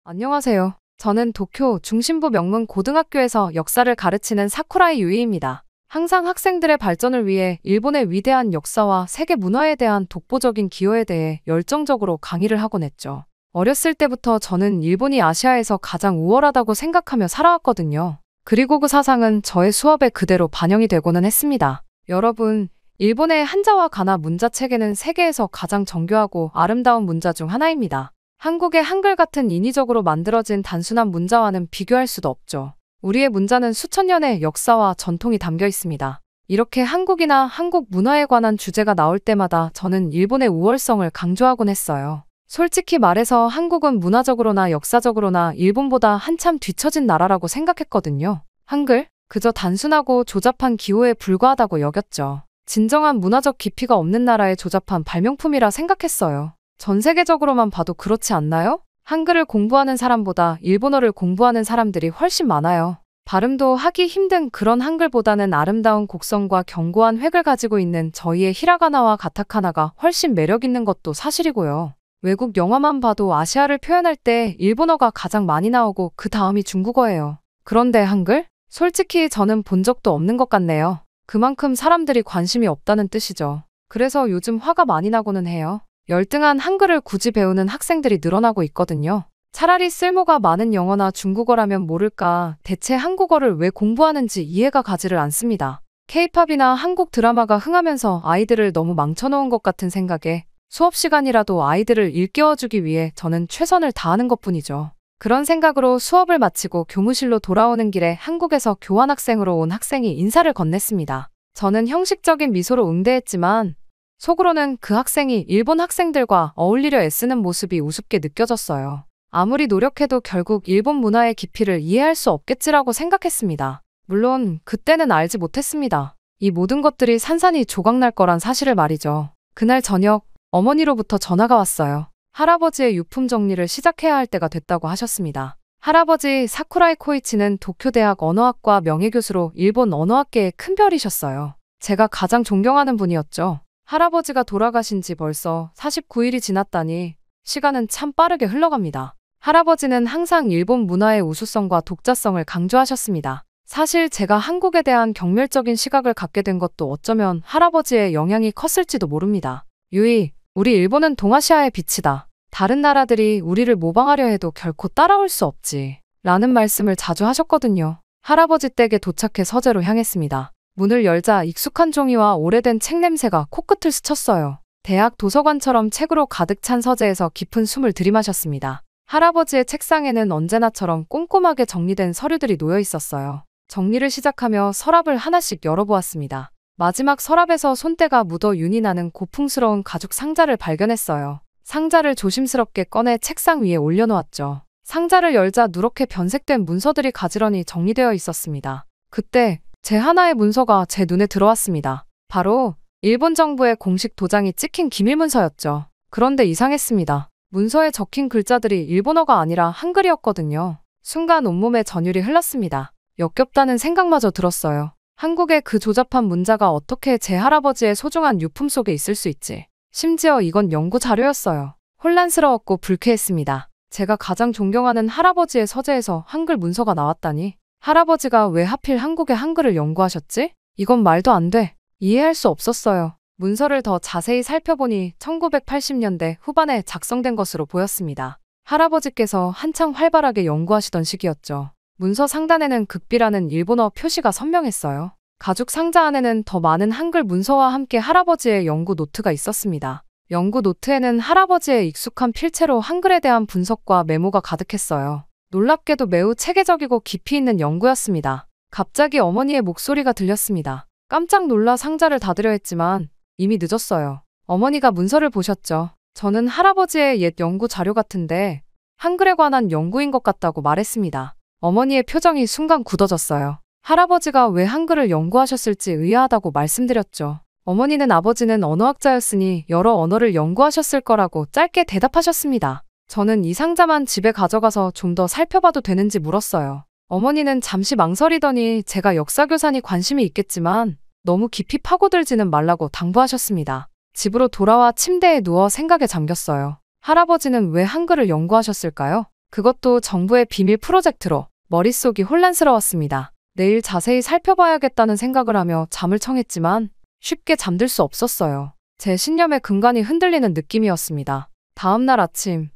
안녕하세요. 저는 도쿄 중심부 명문 고등학교에서 역사를 가르치는 사쿠라이 유이입니다. 항상 학생들의 발전을 위해 일본의 위대한 역사와 세계 문화에 대한 독보적인 기여에 대해 열정적으로 강의를 하곤 했죠. 어렸을 때부터 저는 일본이 아시아에서 가장 우월하다고 생각하며 살아왔거든요. 그리고 그 사상은 저의 수업에 그대로 반영이 되고는 했습니다. 여러분, 일본의 한자와 가나 문자 체계는 세계에서 가장 정교하고 아름다운 문자 중 하나입니다. 한국의 한글 같은 인위적으로 만들어진 단순한 문자와는 비교할 수도 없죠. 우리의 문자는 수천 년의 역사와 전통이 담겨 있습니다. 이렇게 한국이나 한국 문화에 관한 주제가 나올 때마다 저는 일본의 우월성을 강조하곤 했어요. 솔직히 말해서 한국은 문화적으로나 역사적으로나 일본보다 한참 뒤처진 나라라고 생각했거든요. 한글? 그저 단순하고 조잡한 기호에 불과하다고 여겼죠. 진정한 문화적 깊이가 없는 나라의 조잡한 발명품이라 생각했어요. 전 세계적으로만 봐도 그렇지 않나요? 한글을 공부하는 사람보다 일본어를 공부하는 사람들이 훨씬 많아요. 발음도 하기 힘든 그런 한글보다는 아름다운 곡선과 견고한 획을 가지고 있는 저희의 히라가나와 가타카나가 훨씬 매력 있는 것도 사실이고요. 외국 영화만 봐도 아시아를 표현할 때 일본어가 가장 많이 나오고 그 다음이 중국어예요. 그런데 한글? 솔직히 저는 본 적도 없는 것 같네요. 그만큼 사람들이 관심이 없다는 뜻이죠. 그래서 요즘 화가 많이 나고는 해요. 열등한 한글을 굳이 배우는 학생들이 늘어나고 있거든요. 차라리 쓸모가 많은 영어나 중국어라면 모를까 대체 한국어를 왜 공부하는지 이해가 가지를 않습니다. K-팝이나 한국 드라마가 흥하면서 아이들을 너무 망쳐놓은 것 같은 생각에 수업 시간이라도 아이들을 일깨워주기 위해 저는 최선을 다하는 것뿐이죠. 그런 생각으로 수업을 마치고 교무실로 돌아오는 길에 한국에서 교환학생으로 온 학생이 인사를 건넸습니다. 저는 형식적인 미소로 응대했지만 속으로는 그 학생이 일본 학생들과 어울리려 애쓰는 모습이 우습게 느껴졌어요. 아무리 노력해도 결국 일본 문화의 깊이를 이해할 수 없겠지라고 생각했습니다. 물론 그때는 알지 못했습니다. 이 모든 것들이 산산이 조각날 거란 사실을 말이죠. 그날 저녁 어머니로부터 전화가 왔어요. 할아버지의 유품 정리를 시작해야 할 때가 됐다고 하셨습니다. 할아버지 사쿠라이 코이치는 도쿄대학 언어학과 명예교수로 일본 언어학계의 큰 별이셨어요. 제가 가장 존경하는 분이었죠. 할아버지가 돌아가신 지 벌써 49일이 지났다니 시간은 참 빠르게 흘러갑니다. 할아버지는 항상 일본 문화의 우수성과 독자성을 강조하셨습니다. 사실 제가 한국에 대한 경멸적인 시각을 갖게 된 것도 어쩌면 할아버지의 영향이 컸을지도 모릅니다. 유이, 우리 일본은 동아시아의 빛이다. 다른 나라들이 우리를 모방하려 해도 결코 따라올 수 없지. 라는 말씀을 자주 하셨거든요. 할아버지 댁에 도착해 서재로 향했습니다. 문을 열자 익숙한 종이와 오래된 책 냄새가 코끝을 스쳤어요. 대학 도서관처럼 책으로 가득 찬 서재에서 깊은 숨을 들이마셨습니다. 할아버지의 책상에는 언제나처럼 꼼꼼하게 정리된 서류들이 놓여 있었어요. 정리를 시작하며 서랍을 하나씩 열어보았습니다. 마지막 서랍에서 손때가 묻어 윤이 나는 고풍스러운 가죽 상자를 발견했어요. 상자를 조심스럽게 꺼내 책상 위에 올려놓았죠. 상자를 열자 누렇게 변색된 문서들이 가지런히 정리되어 있었습니다. 그때 제 하나의 문서가 제 눈에 들어왔습니다. 바로 일본 정부의 공식 도장이 찍힌 기밀문서였죠. 그런데 이상했습니다. 문서에 적힌 글자들이 일본어가 아니라 한글이었거든요. 순간 온몸에 전율이 흘렀습니다. 역겹다는 생각마저 들었어요. 한국의 그 조잡한 문자가 어떻게 제 할아버지의 소중한 유품 속에 있을 수 있지. 심지어 이건 연구 자료였어요. 혼란스러웠고 불쾌했습니다. 제가 가장 존경하는 할아버지의 서재에서 한글 문서가 나왔다니. 할아버지가 왜 하필 한국의 한글을 연구하셨지? 이건 말도 안 돼. 이해할 수 없었어요. 문서를 더 자세히 살펴보니 1980년대 후반에 작성된 것으로 보였습니다. 할아버지께서 한창 활발하게 연구하시던 시기였죠. 문서 상단에는 극비라는 일본어 표시가 선명했어요. 가죽 상자 안에는 더 많은 한글 문서와 함께 할아버지의 연구 노트가 있었습니다. 연구 노트에는 할아버지의 익숙한 필체로 한글에 대한 분석과 메모가 가득했어요. 놀랍게도 매우 체계적이고 깊이 있는 연구였습니다. 갑자기 어머니의 목소리가 들렸습니다. 깜짝 놀라 상자를 닫으려 했지만 이미 늦었어요. 어머니가 문서를 보셨죠. 저는 할아버지의 옛 연구 자료 같은데 한글에 관한 연구인 것 같다고 말했습니다. 어머니의 표정이 순간 굳어졌어요. 할아버지가 왜 한글을 연구하셨을지 의아하다고 말씀드렸죠. 어머니는 아버지는 언어학자였으니 여러 언어를 연구하셨을 거라고 짧게 대답하셨습니다. 저는 이 상자만 집에 가져가서 좀 더 살펴봐도 되는지 물었어요. 어머니는 잠시 망설이더니 제가 역사교사니 관심이 있겠지만 너무 깊이 파고들지는 말라고 당부하셨습니다. 집으로 돌아와 침대에 누워 생각에 잠겼어요. 할아버지는 왜 한글을 연구하셨을까요? 그것도 정부의 비밀 프로젝트로. 머릿속이 혼란스러웠습니다. 내일 자세히 살펴봐야겠다는 생각을 하며 잠을 청했지만 쉽게 잠들 수 없었어요. 제 신념의 근간이 흔들리는 느낌이었습니다. 다음 날 아침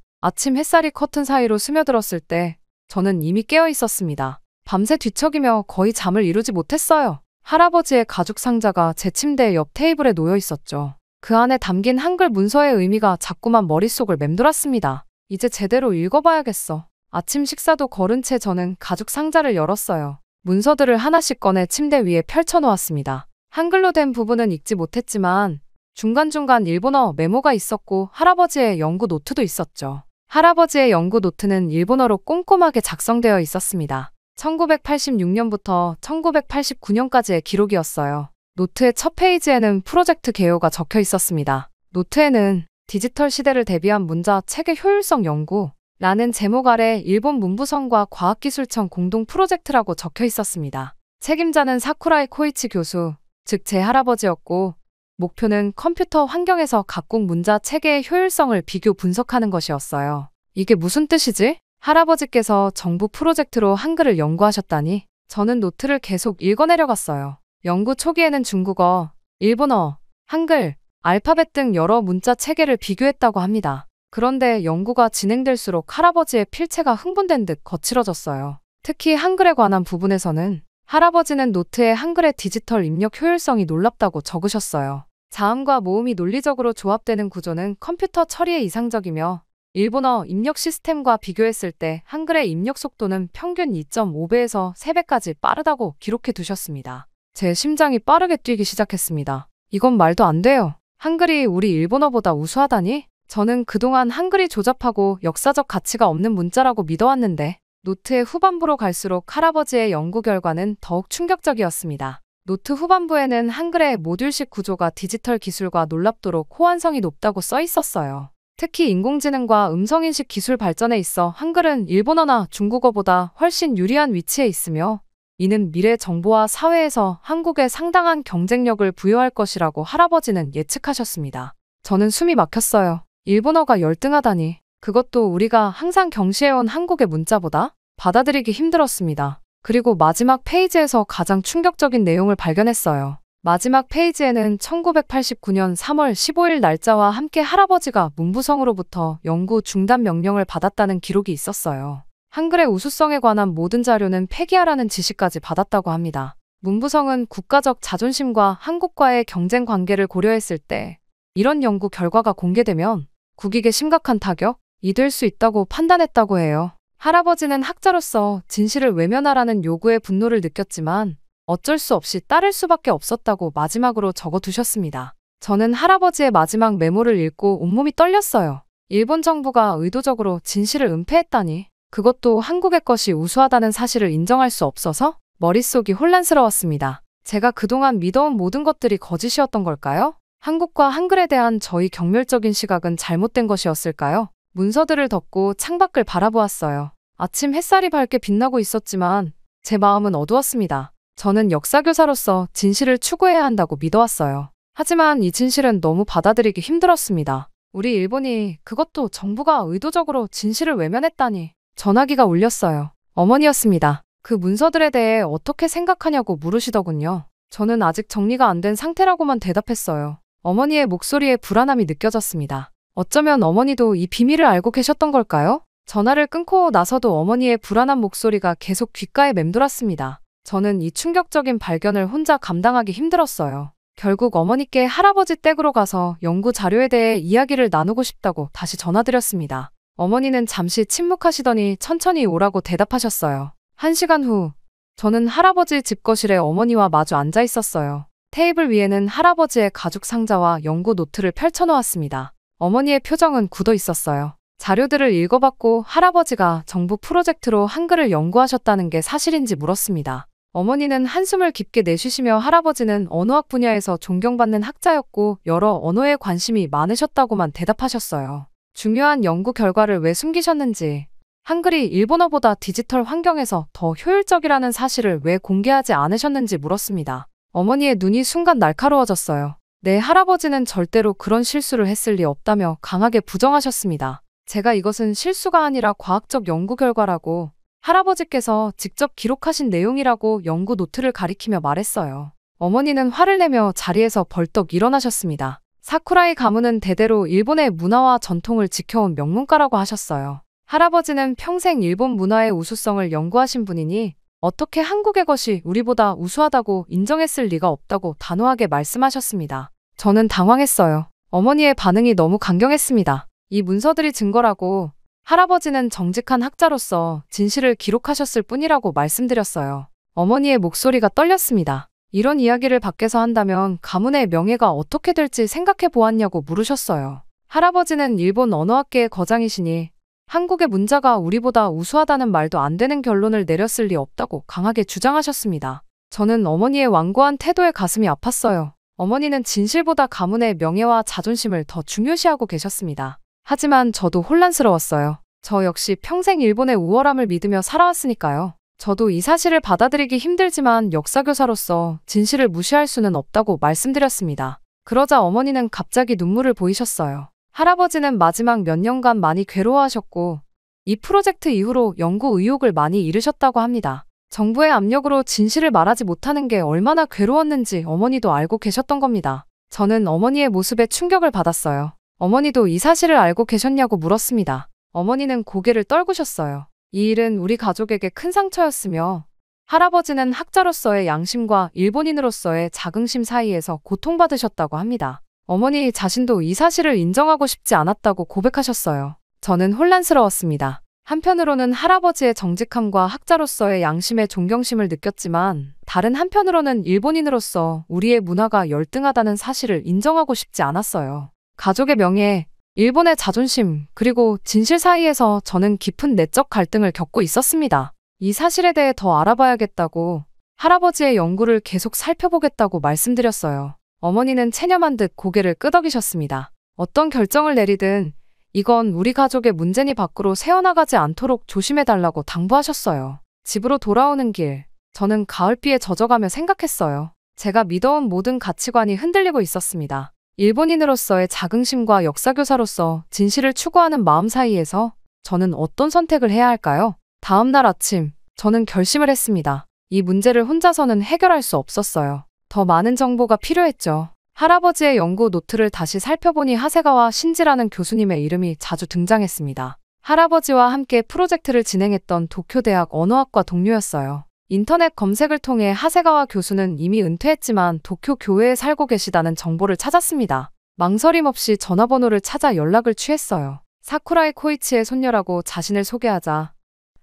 햇살이 커튼 사이로 스며들었을 때 저는 이미 깨어 있었습니다. 밤새 뒤척이며 거의 잠을 이루지 못했어요. 할아버지의 가죽 상자가 제 침대 옆 테이블에 놓여 있었죠. 그 안에 담긴 한글 문서의 의미가 자꾸만 머릿속을 맴돌았습니다. 이제 제대로 읽어봐야겠어. 아침 식사도 거른 채 저는 가죽 상자를 열었어요. 문서들을 하나씩 꺼내 침대 위에 펼쳐놓았습니다. 한글로 된 부분은 읽지 못했지만 중간중간 일본어 메모가 있었고 할아버지의 연구 노트도 있었죠. 할아버지의 연구 노트는 일본어로 꼼꼼하게 작성되어 있었습니다. 1986년부터 1989년까지의 기록이었어요. 노트의 첫 페이지에는 프로젝트 개요가 적혀 있었습니다. 노트에는 디지털 시대를 대비한 문자 체계 효율성 연구라는 제목 아래 일본 문부성과 과학기술청 공동 프로젝트라고 적혀 있었습니다. 책임자는 사쿠라이 코이치 교수, 즉 제 할아버지였고, 목표는 컴퓨터 환경에서 각국 문자 체계의 효율성을 비교 분석하는 것이었어요. 이게 무슨 뜻이지? 할아버지께서 정부 프로젝트로 한글을 연구하셨다니? 저는 노트를 계속 읽어내려갔어요. 연구 초기에는 중국어, 일본어, 한글, 알파벳 등 여러 문자 체계를 비교했다고 합니다. 그런데 연구가 진행될수록 할아버지의 필체가 흥분된 듯 거칠어졌어요. 특히 한글에 관한 부분에서는 할아버지는 노트에 한글의 디지털 입력 효율성이 놀랍다고 적으셨어요. 자음과 모음이 논리적으로 조합되는 구조는 컴퓨터 처리에 이상적이며 일본어 입력 시스템과 비교했을 때 한글의 입력 속도는 평균 2.5배에서 3배까지 빠르다고 기록해 두셨습니다. 제 심장이 빠르게 뛰기 시작했습니다. 이건 말도 안 돼요. 한글이 우리 일본어보다 우수하다니? 저는 그동안 한글이 조잡하고 역사적 가치가 없는 문자라고 믿어왔는데 노트의 후반부로 갈수록 할아버지의 연구 결과는 더욱 충격적이었습니다. 노트 후반부에는 한글의 모듈식 구조가 디지털 기술과 놀랍도록 호환성이 높다고 써 있었어요. 특히 인공지능과 음성인식 기술 발전에 있어 한글은 일본어나 중국어보다 훨씬 유리한 위치에 있으며 이는 미래 정보화 사회에서 한국에 상당한 경쟁력을 부여할 것이라고 할아버지는 예측하셨습니다. 저는 숨이 막혔어요. 일본어가 열등하다니. 그것도 우리가 항상 경시해온 한국의 문자보다 받아들이기 힘들었습니다. 그리고 마지막 페이지에서 가장 충격적인 내용을 발견했어요. 마지막 페이지에는 1989년 3월 15일 날짜와 함께 할아버지가 문부성으로부터 연구 중단 명령을 받았다는 기록이 있었어요. 한글의 우수성에 관한 모든 자료는 폐기하라는 지시까지 받았다고 합니다. 문부성은 국가적 자존심과 한국과의 경쟁 관계를 고려했을 때 이런 연구 결과가 공개되면 국익에 심각한 타격이 될 수 있다고 판단했다고 해요. 할아버지는 학자로서 진실을 외면하라는 요구에 분노를 느꼈지만 어쩔 수 없이 따를 수밖에 없었다고 마지막으로 적어두셨습니다. 저는 할아버지의 마지막 메모를 읽고 온몸이 떨렸어요. 일본 정부가 의도적으로 진실을 은폐했다니. 그것도 한국의 것이 우수하다는 사실을 인정할 수 없어서 머릿속이 혼란스러웠습니다. 제가 그동안 믿어온 모든 것들이 거짓이었던 걸까요? 한국과 한글에 대한 저희 경멸적인 시각은 잘못된 것이었을까요? 문서들을 덮고 창밖을 바라보았어요. 아침 햇살이 밝게 빛나고 있었지만 제 마음은 어두웠습니다. 저는 역사교사로서 진실을 추구해야 한다고 믿어왔어요. 하지만 이 진실은 너무 받아들이기 힘들었습니다. 우리 일본이 그것도 정부가 의도적으로 진실을 외면했다니. 전화기가 울렸어요. 어머니였습니다. 그 문서들에 대해 어떻게 생각하냐고 물으시더군요. 저는 아직 정리가 안 된 상태라고만 대답했어요. 어머니의 목소리에 불안함이 느껴졌습니다. 어쩌면 어머니도 이 비밀을 알고 계셨던 걸까요? 전화를 끊고 나서도 어머니의 불안한 목소리가 계속 귓가에 맴돌았습니다. 저는 이 충격적인 발견을 혼자 감당하기 힘들었어요. 결국 어머니께 할아버지 댁으로 가서 연구 자료에 대해 이야기를 나누고 싶다고 다시 전화드렸습니다. 어머니는 잠시 침묵하시더니 천천히 오라고 대답하셨어요. 1시간 후, 저는 할아버지 집 거실에 어머니와 마주 앉아 있었어요. 테이블 위에는 할아버지의 가죽 상자와 연구 노트를 펼쳐놓았습니다. 어머니의 표정은 굳어 있었어요. 자료들을 읽어봤고 할아버지가 정부 프로젝트로 한글을 연구하셨다는 게 사실인지 물었습니다. 어머니는 한숨을 깊게 내쉬시며 할아버지는 언어학 분야에서 존경받는 학자였고 여러 언어에 관심이 많으셨다고만 대답하셨어요. 중요한 연구 결과를 왜 숨기셨는지, 한글이 일본어보다 디지털 환경에서 더 효율적이라는 사실을 왜 공개하지 않으셨는지 물었습니다. 어머니의 눈이 순간 날카로워졌어요. 내 할아버지는 절대로 그런 실수를 했을 리 없다며 강하게 부정하셨습니다. 제가 이것은 실수가 아니라 과학적 연구 결과라고, 할아버지께서 직접 기록하신 내용이라고 연구 노트를 가리키며 말했어요. 어머니는 화를 내며 자리에서 벌떡 일어나셨습니다. 사쿠라이 가문은 대대로 일본의 문화와 전통을 지켜온 명문가라고 하셨어요. 할아버지는 평생 일본 문화의 우수성을 연구하신 분이니 어떻게 한국의 것이 우리보다 우수하다고 인정했을 리가 없다고 단호하게 말씀하셨습니다. 저는 당황했어요. 어머니의 반응이 너무 강경했습니다. 이 문서들이 증거라고, 할아버지는 정직한 학자로서 진실을 기록하셨을 뿐이라고 말씀드렸어요. 어머니의 목소리가 떨렸습니다. 이런 이야기를 밖에서 한다면 가문의 명예가 어떻게 될지 생각해 보았냐고 물으셨어요. 할아버지는 일본 언어학계의 거장이시니 한국의 문자가 우리보다 우수하다는 말도 안 되는 결론을 내렸을 리 없다고 강하게 주장하셨습니다. 저는 어머니의 완고한 태도에 가슴이 아팠어요. 어머니는 진실보다 가문의 명예와 자존심을 더 중요시하고 계셨습니다. 하지만 저도 혼란스러웠어요. 저 역시 평생 일본의 우월함을 믿으며 살아왔으니까요. 저도 이 사실을 받아들이기 힘들지만 역사교사로서 진실을 무시할 수는 없다고 말씀드렸습니다. 그러자 어머니는 갑자기 눈물을 보이셨어요. 할아버지는 마지막 몇 년간 많이 괴로워하셨고 이 프로젝트 이후로 연구 의욕을 많이 잃으셨다고 합니다. 정부의 압력으로 진실을 말하지 못하는 게 얼마나 괴로웠는지 어머니도 알고 계셨던 겁니다. 저는 어머니의 모습에 충격을 받았어요. 어머니도 이 사실을 알고 계셨냐고 물었습니다. 어머니는 고개를 떨구셨어요. 이 일은 우리 가족에게 큰 상처였으며 할아버지는 학자로서의 양심과 일본인으로서의 자긍심 사이에서 고통받으셨다고 합니다. 어머니 자신도 이 사실을 인정하고 싶지 않았다고 고백하셨어요. 저는 혼란스러웠습니다. 한편으로는 할아버지의 정직함과 학자로서의 양심의 존경심을 느꼈지만 다른 한편으로는 일본인으로서 우리의 문화가 열등하다는 사실을 인정하고 싶지 않았어요. 가족의 명예, 일본의 자존심, 그리고 진실 사이에서 저는 깊은 내적 갈등을 겪고 있었습니다. 이 사실에 대해 더 알아봐야겠다고 할아버지의 연구를 계속 살펴보겠다고 말씀드렸어요. 어머니는 체념한 듯 고개를 끄덕이셨습니다. 어떤 결정을 내리든 이건 우리 가족의 문제니 밖으로 새어나가지 않도록 조심해달라고 당부하셨어요. 집으로 돌아오는 길, 저는 가을비에 젖어가며 생각했어요. 제가 믿어온 모든 가치관이 흔들리고 있었습니다. 일본인으로서의 자긍심과 역사교사로서 진실을 추구하는 마음 사이에서 저는 어떤 선택을 해야 할까요? 다음 날 아침, 저는 결심을 했습니다. 이 문제를 혼자서는 해결할 수 없었어요. 더 많은 정보가 필요했죠. 할아버지의 연구 노트를 다시 살펴보니 하세가와 신지라는 교수님의 이름이 자주 등장했습니다. 할아버지와 함께 프로젝트를 진행했던 도쿄대학 언어학과 동료였어요. 인터넷 검색을 통해 하세가와 교수는 이미 은퇴했지만 도쿄 교외에 살고 계시다는 정보를 찾았습니다. 망설임 없이 전화번호를 찾아 연락을 취했어요. 사쿠라이 코이치의 손녀라고 자신을 소개하자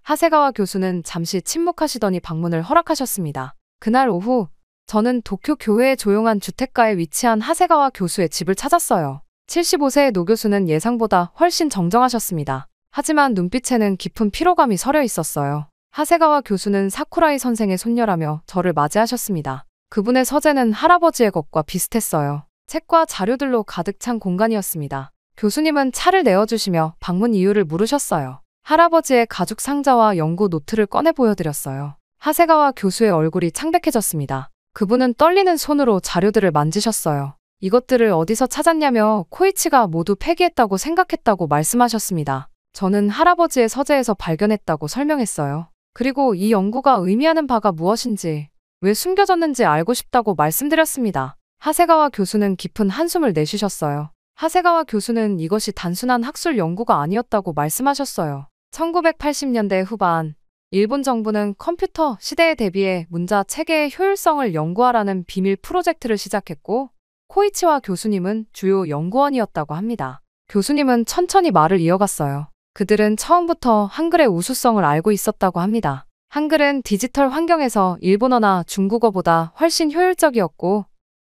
하세가와 교수는 잠시 침묵하시더니 방문을 허락하셨습니다. 그날 오후 저는 도쿄 교외의 조용한 주택가에 위치한 하세가와 교수의 집을 찾았어요. 75세의 노 교수는 예상보다 훨씬 정정하셨습니다. 하지만 눈빛에는 깊은 피로감이 서려 있었어요. 하세가와 교수는 사쿠라이 선생의 손녀라며 저를 맞이하셨습니다. 그분의 서재는 할아버지의 것과 비슷했어요. 책과 자료들로 가득 찬 공간이었습니다. 교수님은 차를 내어주시며 방문 이유를 물으셨어요. 할아버지의 가죽 상자와 연구 노트를 꺼내 보여드렸어요. 하세가와 교수의 얼굴이 창백해졌습니다. 그분은 떨리는 손으로 자료들을 만지셨어요. 이것들을 어디서 찾았냐며 코이치가 모두 폐기했다고 생각했다고 말씀하셨습니다. 저는 할아버지의 서재에서 발견했다고 설명했어요. 그리고 이 연구가 의미하는 바가 무엇인지, 왜 숨겨졌는지 알고 싶다고 말씀드렸습니다. 하세가와 교수는 깊은 한숨을 내쉬셨어요. 하세가와 교수는 이것이 단순한 학술 연구가 아니었다고 말씀하셨어요. 1980년대 후반, 일본 정부는 컴퓨터 시대에 대비해 문자 체계의 효율성을 연구하라는 비밀 프로젝트를 시작했고, 코이치와 교수님은 주요 연구원이었다고 합니다. 교수님은 천천히 말을 이어갔어요. 그들은 처음부터 한글의 우수성을 알고 있었다고 합니다. 한글은 디지털 환경에서 일본어나 중국어보다 훨씬 효율적이었고,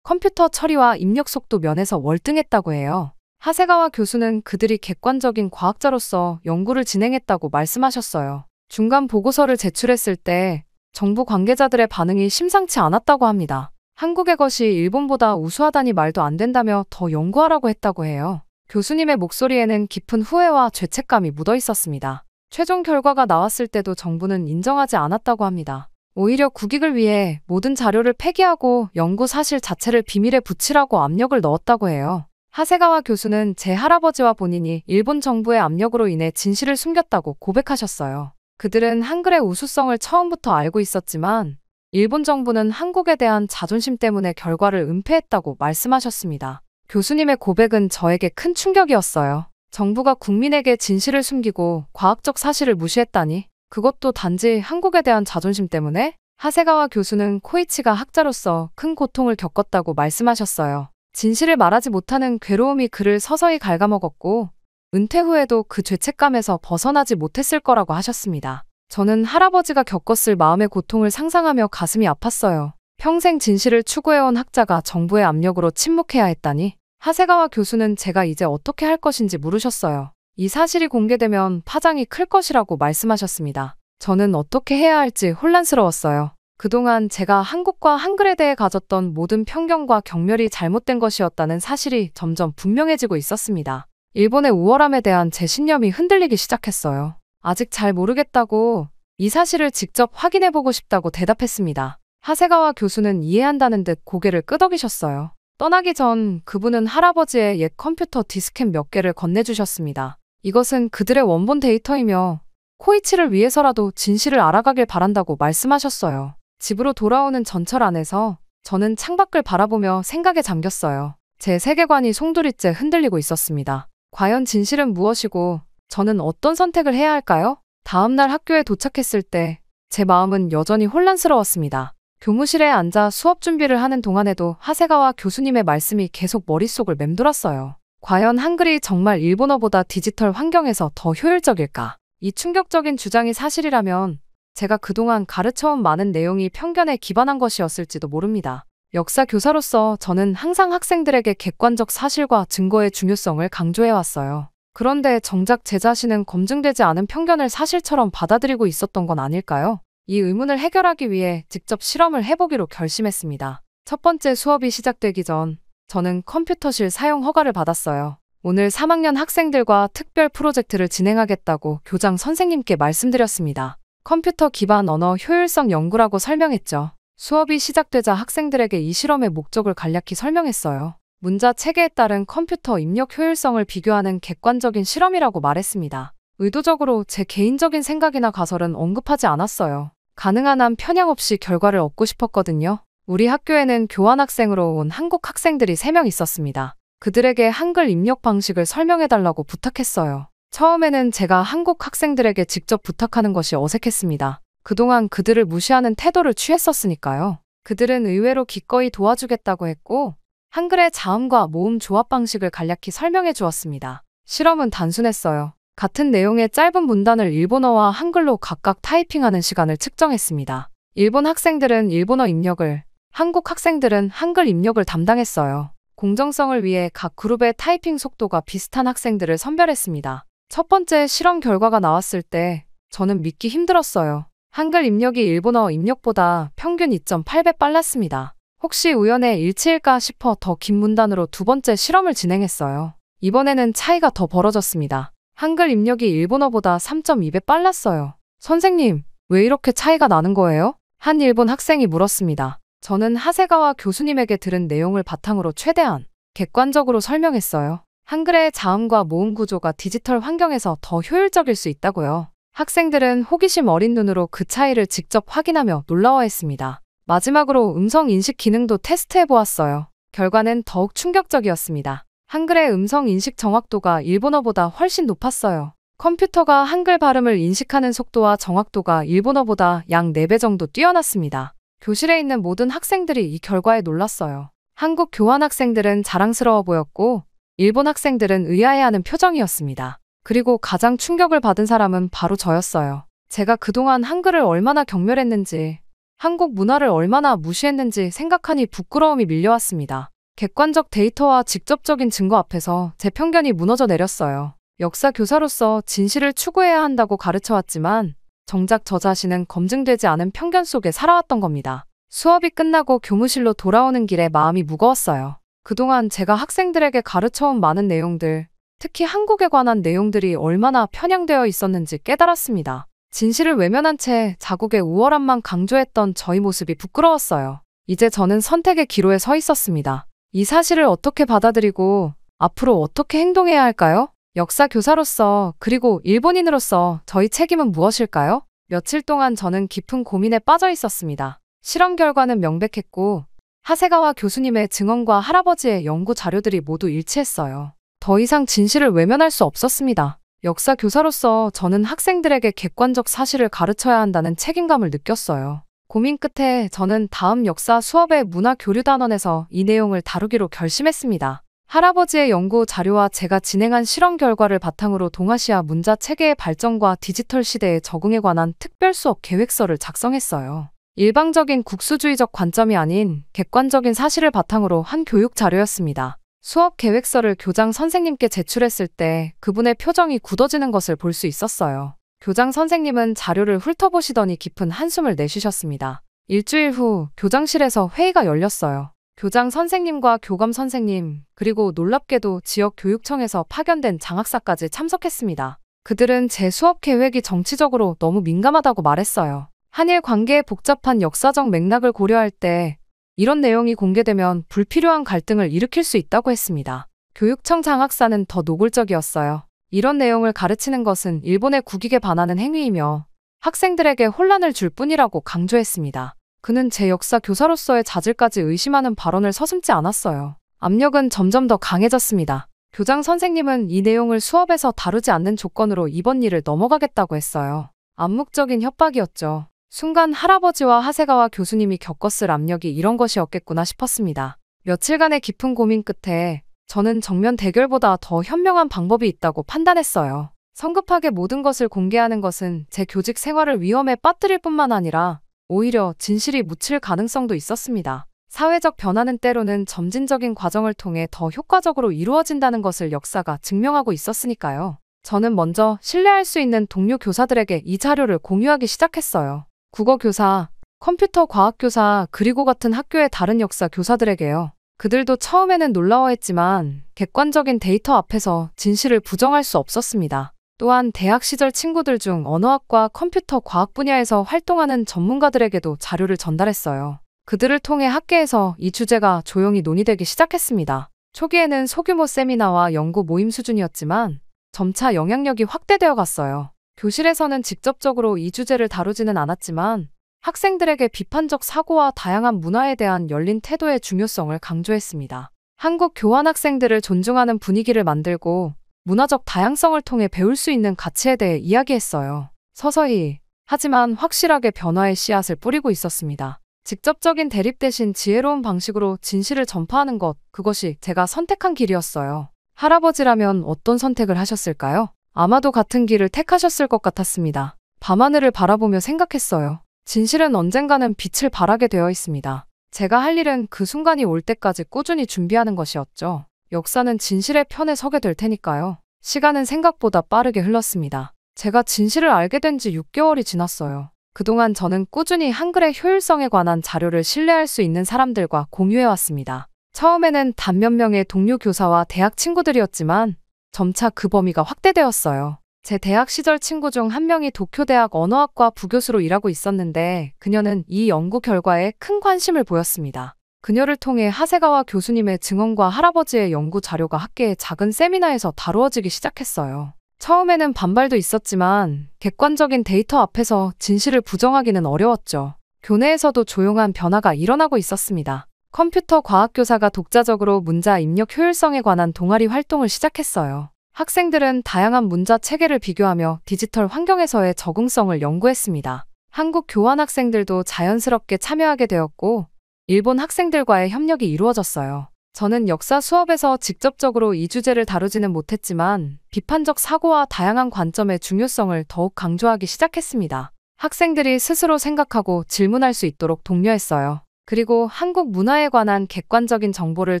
컴퓨터 처리와 입력 속도 면에서 월등했다고 해요. 하세가와 교수는 그들이 객관적인 과학자로서 연구를 진행했다고 말씀하셨어요. 중간 보고서를 제출했을 때 정부 관계자들의 반응이 심상치 않았다고 합니다. 한국의 것이 일본보다 우수하다니 말도 안 된다며 더 연구하라고 했다고 해요. 교수님의 목소리에는 깊은 후회와 죄책감이 묻어 있었습니다. 최종 결과가 나왔을 때도 정부는 인정하지 않았다고 합니다. 오히려 국익을 위해 모든 자료를 폐기하고 연구 사실 자체를 비밀에 붙이라고 압력을 넣었다고 해요. 하세가와 교수는 제 할아버지와 본인이 일본 정부의 압력으로 인해 진실을 숨겼다고 고백하셨어요. 그들은 한글의 우수성을 처음부터 알고 있었지만 일본 정부는 한국에 대한 자존심 때문에 결과를 은폐했다고 말씀하셨습니다. 교수님의 고백은 저에게 큰 충격이었어요. 정부가 국민에게 진실을 숨기고 과학적 사실을 무시했다니, 그것도 단지 한국에 대한 자존심 때문에? 하세가와 교수는 코이치가 학자로서 큰 고통을 겪었다고 말씀하셨어요. 진실을 말하지 못하는 괴로움이 그를 서서히 갉아먹었고 은퇴 후에도 그 죄책감에서 벗어나지 못했을 거라고 하셨습니다. 저는 할아버지가 겪었을 마음의 고통을 상상하며 가슴이 아팠어요. 평생 진실을 추구해온 학자가 정부의 압력으로 침묵해야 했다니. 하세가와 교수는 제가 이제 어떻게 할 것인지 물으셨어요. 이 사실이 공개되면 파장이 클 것이라고 말씀하셨습니다. 저는 어떻게 해야 할지 혼란스러웠어요. 그동안 제가 한국과 한글에 대해 가졌던 모든 편견과 경멸이 잘못된 것이었다는 사실이 점점 분명해지고 있었습니다. 일본의 우월함에 대한 제 신념이 흔들리기 시작했어요. 아직 잘 모르겠다고, 이 사실을 직접 확인해보고 싶다고 대답했습니다. 하세가와 교수는 이해한다는 듯 고개를 끄덕이셨어요. 떠나기 전 그분은 할아버지의 옛 컴퓨터 디스켓 몇 개를 건네주셨습니다. 이것은 그들의 원본 데이터이며 코이치를 위해서라도 진실을 알아가길 바란다고 말씀하셨어요. 집으로 돌아오는 전철 안에서 저는 창밖을 바라보며 생각에 잠겼어요. 제 세계관이 송두리째 흔들리고 있었습니다. 과연 진실은 무엇이고 저는 어떤 선택을 해야 할까요? 다음 날 학교에 도착했을 때 제 마음은 여전히 혼란스러웠습니다. 교무실에 앉아 수업 준비를 하는 동안에도 하세가와 교수님의 말씀이 계속 머릿속을 맴돌았어요. 과연 한글이 정말 일본어보다 디지털 환경에서 더 효율적일까? 이 충격적인 주장이 사실이라면 제가 그동안 가르쳐온 많은 내용이 편견에 기반한 것이었을지도 모릅니다. 역사 교사로서 저는 항상 학생들에게 객관적 사실과 증거의 중요성을 강조해왔어요. 그런데 정작 제 자신은 검증되지 않은 편견을 사실처럼 받아들이고 있었던 건 아닐까요? 이 의문을 해결하기 위해 직접 실험을 해보기로 결심했습니다. 첫 번째 수업이 시작되기 전 저는 컴퓨터실 사용 허가를 받았어요. 오늘 3학년 학생들과 특별 프로젝트를 진행하겠다고 교장 선생님께 말씀드렸습니다. 컴퓨터 기반 언어 효율성 연구라고 설명했죠. 수업이 시작되자 학생들에게 이 실험의 목적을 간략히 설명했어요. 문자 체계에 따른 컴퓨터 입력 효율성을 비교하는 객관적인 실험이라고 말했습니다. 의도적으로 제 개인적인 생각이나 가설은 언급하지 않았어요. 가능한 한 편향 없이 결과를 얻고 싶었거든요. 우리 학교에는 교환학생으로 온 한국 학생들이 3명 있었습니다. 그들에게 한글 입력 방식을 설명해달라고 부탁했어요. 처음에는 제가 한국 학생들에게 직접 부탁하는 것이 어색했습니다. 그동안 그들을 무시하는 태도를 취했었으니까요. 그들은 의외로 기꺼이 도와주겠다고 했고 한글의 자음과 모음 조합 방식을 간략히 설명해 주었습니다. 실험은 단순했어요. 같은 내용의 짧은 문단을 일본어와 한글로 각각 타이핑하는 시간을 측정했습니다. 일본 학생들은 일본어 입력을, 한국 학생들은 한글 입력을 담당했어요. 공정성을 위해 각 그룹의 타이핑 속도가 비슷한 학생들을 선별했습니다. 첫 번째 실험 결과가 나왔을 때 저는 믿기 힘들었어요. 한글 입력이 일본어 입력보다 평균 2.8배 빨랐습니다. 혹시 우연의 일치일까 싶어 더 긴 문단으로 두 번째 실험을 진행했어요. 이번에는 차이가 더 벌어졌습니다. 한글 입력이 일본어보다 3.2배 빨랐어요. 선생님, 왜 이렇게 차이가 나는 거예요? 한 일본 학생이 물었습니다. 저는 하세가와 교수님에게 들은 내용을 바탕으로 최대한 객관적으로 설명했어요. 한글의 자음과 모음 구조가 디지털 환경에서 더 효율적일 수 있다고요. 학생들은 호기심 어린 눈으로 그 차이를 직접 확인하며 놀라워했습니다. 마지막으로 음성 인식 기능도 테스트해 보았어요. 결과는 더욱 충격적이었습니다. 한글의 음성 인식 정확도가 일본어보다 훨씬 높았어요. 컴퓨터가 한글 발음을 인식하는 속도와 정확도가 일본어보다 약 4배 정도 뛰어났습니다. 교실에 있는 모든 학생들이 이 결과에 놀랐어요. 한국 교환학생들은 자랑스러워 보였고 일본 학생들은 의아해하는 표정이었습니다. 그리고 가장 충격을 받은 사람은 바로 저였어요. 제가 그동안 한글을 얼마나 경멸했는지, 한국 문화를 얼마나 무시했는지 생각하니 부끄러움이 밀려왔습니다. 객관적 데이터와 직접적인 증거 앞에서 제 편견이 무너져 내렸어요. 역사 교사로서 진실을 추구해야 한다고 가르쳐왔지만 정작 저 자신은 검증되지 않은 편견 속에 살아왔던 겁니다. 수업이 끝나고 교무실로 돌아오는 길에 마음이 무거웠어요. 그동안 제가 학생들에게 가르쳐온 많은 내용들, 특히 한국에 관한 내용들이 얼마나 편향되어 있었는지 깨달았습니다. 진실을 외면한 채 자국의 우월함만 강조했던 저희 모습이 부끄러웠어요. 이제 저는 선택의 기로에 서 있었습니다. 이 사실을 어떻게 받아들이고 앞으로 어떻게 행동해야 할까요? 역사 교사로서 그리고 일본인으로서 저희 책임은 무엇일까요? 며칠 동안 저는 깊은 고민에 빠져 있었습니다. 실험 결과는 명백했고 하세가와 교수님의 증언과 할아버지의 연구 자료들이 모두 일치했어요. 더 이상 진실을 외면할 수 없었습니다. 역사 교사로서 저는 학생들에게 객관적 사실을 가르쳐야 한다는 책임감을 느꼈어요. 고민 끝에 저는 다음 역사 수업의 문화교류단원에서 이 내용을 다루기로 결심했습니다. 할아버지의 연구 자료와 제가 진행한 실험 결과를 바탕으로 동아시아 문자 체계의 발전과 디지털 시대에 적응에 관한 특별 수업 계획서를 작성했어요. 일방적인 국수주의적 관점이 아닌 객관적인 사실을 바탕으로 한 교육 자료였습니다. 수업 계획서를 교장 선생님께 제출했을 때 그분의 표정이 굳어지는 것을 볼 수 있었어요. 교장 선생님은 자료를 훑어보시더니 깊은 한숨을 내쉬셨습니다. 일주일 후 교장실에서 회의가 열렸어요. 교장 선생님과 교감 선생님, 그리고 놀랍게도 지역 교육청에서 파견된 장학사까지 참석했습니다. 그들은 제 수업 계획이 정치적으로 너무 민감하다고 말했어요. 한일 관계의 복잡한 역사적 맥락을 고려할 때 이런 내용이 공개되면 불필요한 갈등을 일으킬 수 있다고 했습니다. 교육청 장학사는 더 노골적이었어요. 이런 내용을 가르치는 것은 일본의 국익에 반하는 행위이며 학생들에게 혼란을 줄 뿐이라고 강조했습니다. 그는 제 역사 교사로서의 자질까지 의심하는 발언을 서슴지 않았어요. 압력은 점점 더 강해졌습니다. 교장 선생님은 이 내용을 수업에서 다루지 않는 조건으로 이번 일을 넘어가겠다고 했어요. 암묵적인 협박이었죠. 순간 할아버지와 하세가와 교수님이 겪었을 압력이 이런 것이었겠구나 싶었습니다. 며칠간의 깊은 고민 끝에 저는 정면 대결보다 더 현명한 방법이 있다고 판단했어요. 성급하게 모든 것을 공개하는 것은 제 교직 생활을 위험에 빠뜨릴 뿐만 아니라 오히려 진실이 묻힐 가능성도 있었습니다. 사회적 변화는 때로는 점진적인 과정을 통해 더 효과적으로 이루어진다는 것을 역사가 증명하고 있었으니까요. 저는 먼저 신뢰할 수 있는 동료 교사들에게 이 자료를 공유하기 시작했어요. 국어교사, 컴퓨터 과학교사, 그리고 같은 학교의 다른 역사 교사들에게요. 그들도 처음에는 놀라워했지만 객관적인 데이터 앞에서 진실을 부정할 수 없었습니다. 또한 대학 시절 친구들 중 언어학과 컴퓨터 과학 분야에서 활동하는 전문가들에게도 자료를 전달했어요. 그들을 통해 학계에서 이 주제가 조용히 논의되기 시작했습니다. 초기에는 소규모 세미나와 연구 모임 수준이었지만 점차 영향력이 확대되어 갔어요. 교실에서는 직접적으로 이 주제를 다루지는 않았지만 학생들에게 비판적 사고와 다양한 문화에 대한 열린 태도의 중요성을 강조했습니다. 한국 교환 학생들을 존중하는 분위기를 만들고 문화적 다양성을 통해 배울 수 있는 가치에 대해 이야기했어요. 서서히, 하지만 확실하게 변화의 씨앗을 뿌리고 있었습니다. 직접적인 대립 대신 지혜로운 방식으로 진실을 전파하는 것, 그것이 제가 선택한 길이었어요. 할아버지라면 어떤 선택을 하셨을까요? 아마도 같은 길을 택하셨을 것 같았습니다. 밤하늘을 바라보며 생각했어요. 진실은 언젠가는 빛을 발하게 되어 있습니다. 제가 할 일은 그 순간이 올 때까지 꾸준히 준비하는 것이었죠. 역사는 진실의 편에 서게 될 테니까요. 시간은 생각보다 빠르게 흘렀습니다. 제가 진실을 알게 된 지 6개월이 지났어요. 그동안 저는 꾸준히 한글의 효율성에 관한 자료를 신뢰할 수 있는 사람들과 공유해왔습니다. 처음에는 단 몇 명의 동료 교사와 대학 친구들이었지만 점차 그 범위가 확대되었어요. 제 대학 시절 친구 중 한 명이 도쿄대학 언어학과 부교수로 일하고 있었는데 그녀는 이 연구 결과에 큰 관심을 보였습니다. 그녀를 통해 하세가와 교수님의 증언과 할아버지의 연구 자료가 학계의 작은 세미나에서 다루어지기 시작했어요. 처음에는 반발도 있었지만 객관적인 데이터 앞에서 진실을 부정하기는 어려웠죠. 교내에서도 조용한 변화가 일어나고 있었습니다. 컴퓨터 과학교사가 독자적으로 문자 입력 효율성에 관한 동아리 활동을 시작했어요. 학생들은 다양한 문자 체계를 비교하며 디지털 환경에서의 적응성을 연구했습니다. 한국 교환 학생들도 자연스럽게 참여하게 되었고 일본 학생들과의 협력이 이루어졌어요. 저는 역사 수업에서 직접적으로 이 주제를 다루지는 못했지만 비판적 사고와 다양한 관점의 중요성을 더욱 강조하기 시작했습니다. 학생들이 스스로 생각하고 질문할 수 있도록 독려했어요. 그리고 한국 문화에 관한 객관적인 정보를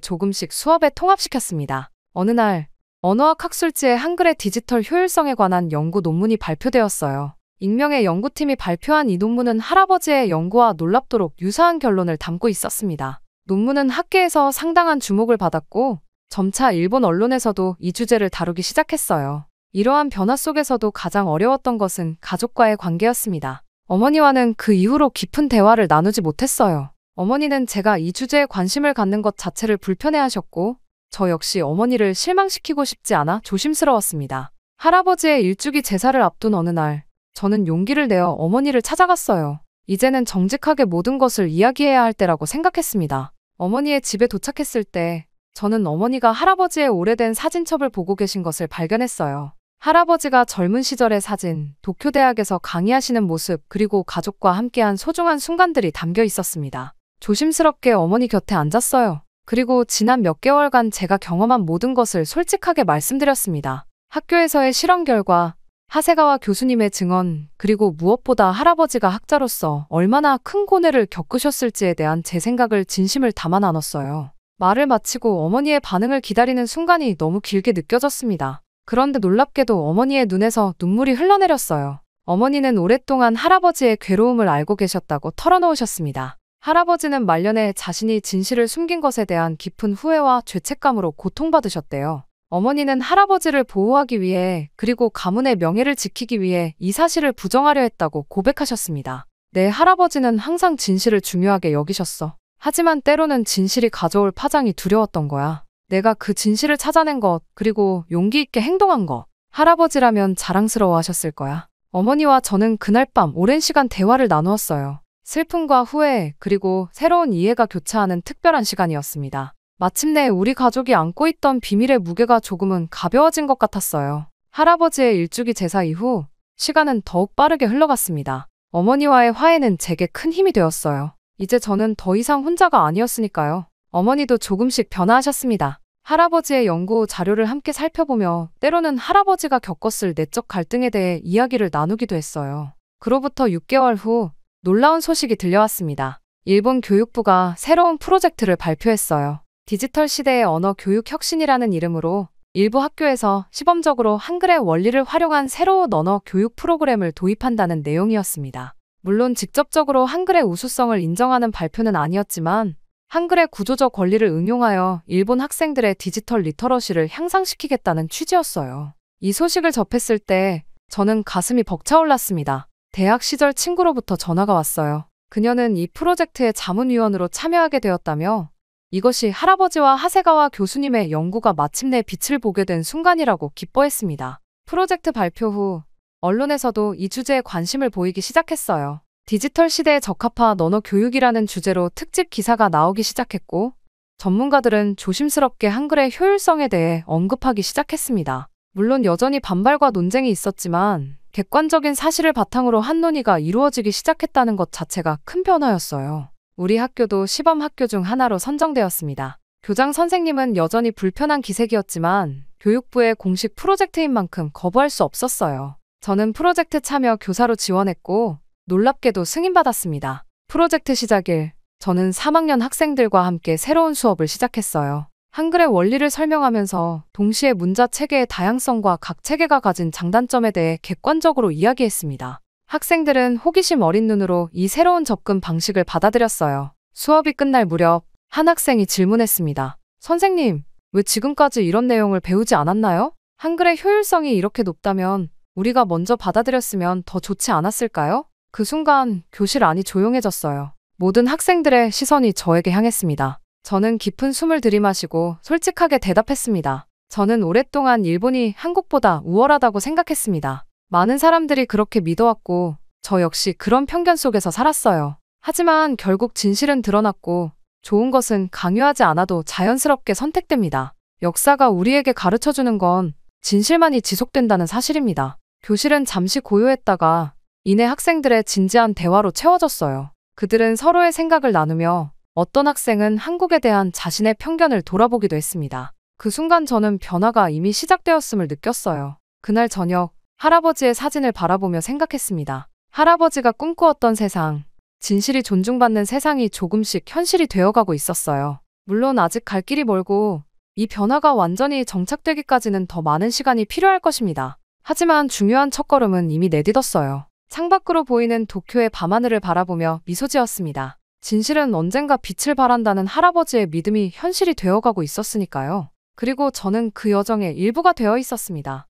조금씩 수업에 통합시켰습니다. 어느 날 언어학 학술지에 한글의 디지털 효율성에 관한 연구 논문이 발표되었어요. 익명의 연구팀이 발표한 이 논문은 할아버지의 연구와 놀랍도록 유사한 결론을 담고 있었습니다. 논문은 학계에서 상당한 주목을 받았고 점차 일본 언론에서도 이 주제를 다루기 시작했어요. 이러한 변화 속에서도 가장 어려웠던 것은 가족과의 관계였습니다. 어머니와는 그 이후로 깊은 대화를 나누지 못했어요. 어머니는 제가 이 주제에 관심을 갖는 것 자체를 불편해하셨고 저 역시 어머니를 실망시키고 싶지 않아 조심스러웠습니다. 할아버지의 일주기 제사를 앞둔 어느 날 저는 용기를 내어 어머니를 찾아갔어요. 이제는 정직하게 모든 것을 이야기해야 할 때라고 생각했습니다. 어머니의 집에 도착했을 때 저는 어머니가 할아버지의 오래된 사진첩을 보고 계신 것을 발견했어요. 할아버지가 젊은 시절의 사진, 도쿄대학에서 강의하시는 모습, 그리고 가족과 함께한 소중한 순간들이 담겨 있었습니다. 조심스럽게 어머니 곁에 앉았어요. 그리고 지난 몇 개월간 제가 경험한 모든 것을 솔직하게 말씀드렸습니다. 학교에서의 실험 결과, 하세가와 교수님의 증언, 그리고 무엇보다 할아버지가 학자로서 얼마나 큰 고뇌를 겪으셨을지에 대한 제 생각을 진심을 담아 나눴어요. 말을 마치고 어머니의 반응을 기다리는 순간이 너무 길게 느껴졌습니다. 그런데 놀랍게도 어머니의 눈에서 눈물이 흘러내렸어요. 어머니는 오랫동안 할아버지의 괴로움을 알고 계셨다고 털어놓으셨습니다. 할아버지는 말년에 자신이 진실을 숨긴 것에 대한 깊은 후회와 죄책감으로 고통받으셨대요. 어머니는 할아버지를 보호하기 위해 그리고 가문의 명예를 지키기 위해 이 사실을 부정하려 했다고 고백하셨습니다. 내 할아버지는 항상 진실을 중요하게 여기셨어. 하지만 때로는 진실이 가져올 파장이 두려웠던 거야. 내가 그 진실을 찾아낸 것, 그리고 용기 있게 행동한 것. 할아버지라면 자랑스러워 하셨을 거야. 어머니와 저는 그날 밤 오랜 시간 대화를 나누었어요. 슬픔과 후회, 그리고 새로운 이해가 교차하는 특별한 시간이었습니다. 마침내 우리 가족이 안고 있던 비밀의 무게가 조금은 가벼워진 것 같았어요. 할아버지의 일주기 제사 이후 시간은 더욱 빠르게 흘러갔습니다. 어머니와의 화해는 제게 큰 힘이 되었어요. 이제 저는 더 이상 혼자가 아니었으니까요. 어머니도 조금씩 변화하셨습니다. 할아버지의 연구 자료를 함께 살펴보며 때로는 할아버지가 겪었을 내적 갈등에 대해 이야기를 나누기도 했어요. 그로부터 6개월 후 놀라운 소식이 들려왔습니다. 일본 교육부가 새로운 프로젝트를 발표했어요. 디지털 시대의 언어 교육 혁신이라는 이름으로 일부 학교에서 시범적으로 한글의 원리를 활용한 새로운 언어 교육 프로그램을 도입한다는 내용이었습니다. 물론 직접적으로 한글의 우수성을 인정하는 발표는 아니었지만 한글의 구조적 원리를 응용하여 일본 학생들의 디지털 리터러시를 향상시키겠다는 취지였어요. 이 소식을 접했을 때 저는 가슴이 벅차올랐습니다. 대학 시절 친구로부터 전화가 왔어요. 그녀는 이 프로젝트의 자문위원으로 참여하게 되었다며 이것이 할아버지와 하세가와 교수님의 연구가 마침내 빛을 보게 된 순간이라고 기뻐했습니다. 프로젝트 발표 후 언론에서도 이 주제에 관심을 보이기 시작했어요. 디지털 시대에 적합한 언어 교육이라는 주제로 특집 기사가 나오기 시작했고 전문가들은 조심스럽게 한글의 효율성에 대해 언급하기 시작했습니다. 물론 여전히 반발과 논쟁이 있었지만 객관적인 사실을 바탕으로 한 논의가 이루어지기 시작했다는 것 자체가 큰 변화였어요. 우리 학교도 시범 학교 중 하나로 선정되었습니다. 교장 선생님은 여전히 불편한 기색이었지만 교육부의 공식 프로젝트인 만큼 거부할 수 없었어요. 저는 프로젝트 참여 교사로 지원했고 놀랍게도 승인받았습니다. 프로젝트 시작일, 저는 3학년 학생들과 함께 새로운 수업을 시작했어요. 한글의 원리를 설명하면서 동시에 문자 체계의 다양성과 각 체계가 가진 장단점에 대해 객관적으로 이야기했습니다. 학생들은 호기심 어린 눈으로 이 새로운 접근 방식을 받아들였어요. 수업이 끝날 무렵 한 학생이 질문했습니다. 선생님, 왜 지금까지 이런 내용을 배우지 않았나요? 한글의 효율성이 이렇게 높다면 우리가 먼저 받아들였으면 더 좋지 않았을까요? 그 순간 교실 안이 조용해졌어요. 모든 학생들의 시선이 저에게 향했습니다. 저는 깊은 숨을 들이마시고 솔직하게 대답했습니다. 저는 오랫동안 일본이 한국보다 우월하다고 생각했습니다. 많은 사람들이 그렇게 믿어왔고 저 역시 그런 편견 속에서 살았어요. 하지만 결국 진실은 드러났고 좋은 것은 강요하지 않아도 자연스럽게 선택됩니다. 역사가 우리에게 가르쳐주는 건 진실만이 지속된다는 사실입니다. 교실은 잠시 고요했다가 이내 학생들의 진지한 대화로 채워졌어요. 그들은 서로의 생각을 나누며 어떤 학생은 한국에 대한 자신의 편견을 돌아보기도 했습니다. 그 순간 저는 변화가 이미 시작되었음을 느꼈어요. 그날 저녁 할아버지의 사진을 바라보며 생각했습니다. 할아버지가 꿈꾸었던 세상, 진실이 존중받는 세상이 조금씩 현실이 되어가고 있었어요. 물론 아직 갈 길이 멀고 이 변화가 완전히 정착되기까지는 더 많은 시간이 필요할 것입니다. 하지만 중요한 첫걸음은 이미 내딛었어요. 창밖으로 보이는 도쿄의 밤하늘을 바라보며 미소 지었습니다. 진실은 언젠가 빛을 발한다는 할아버지의 믿음이 현실이 되어가고 있었으니까요. 그리고 저는 그 여정의 일부가 되어 있었습니다.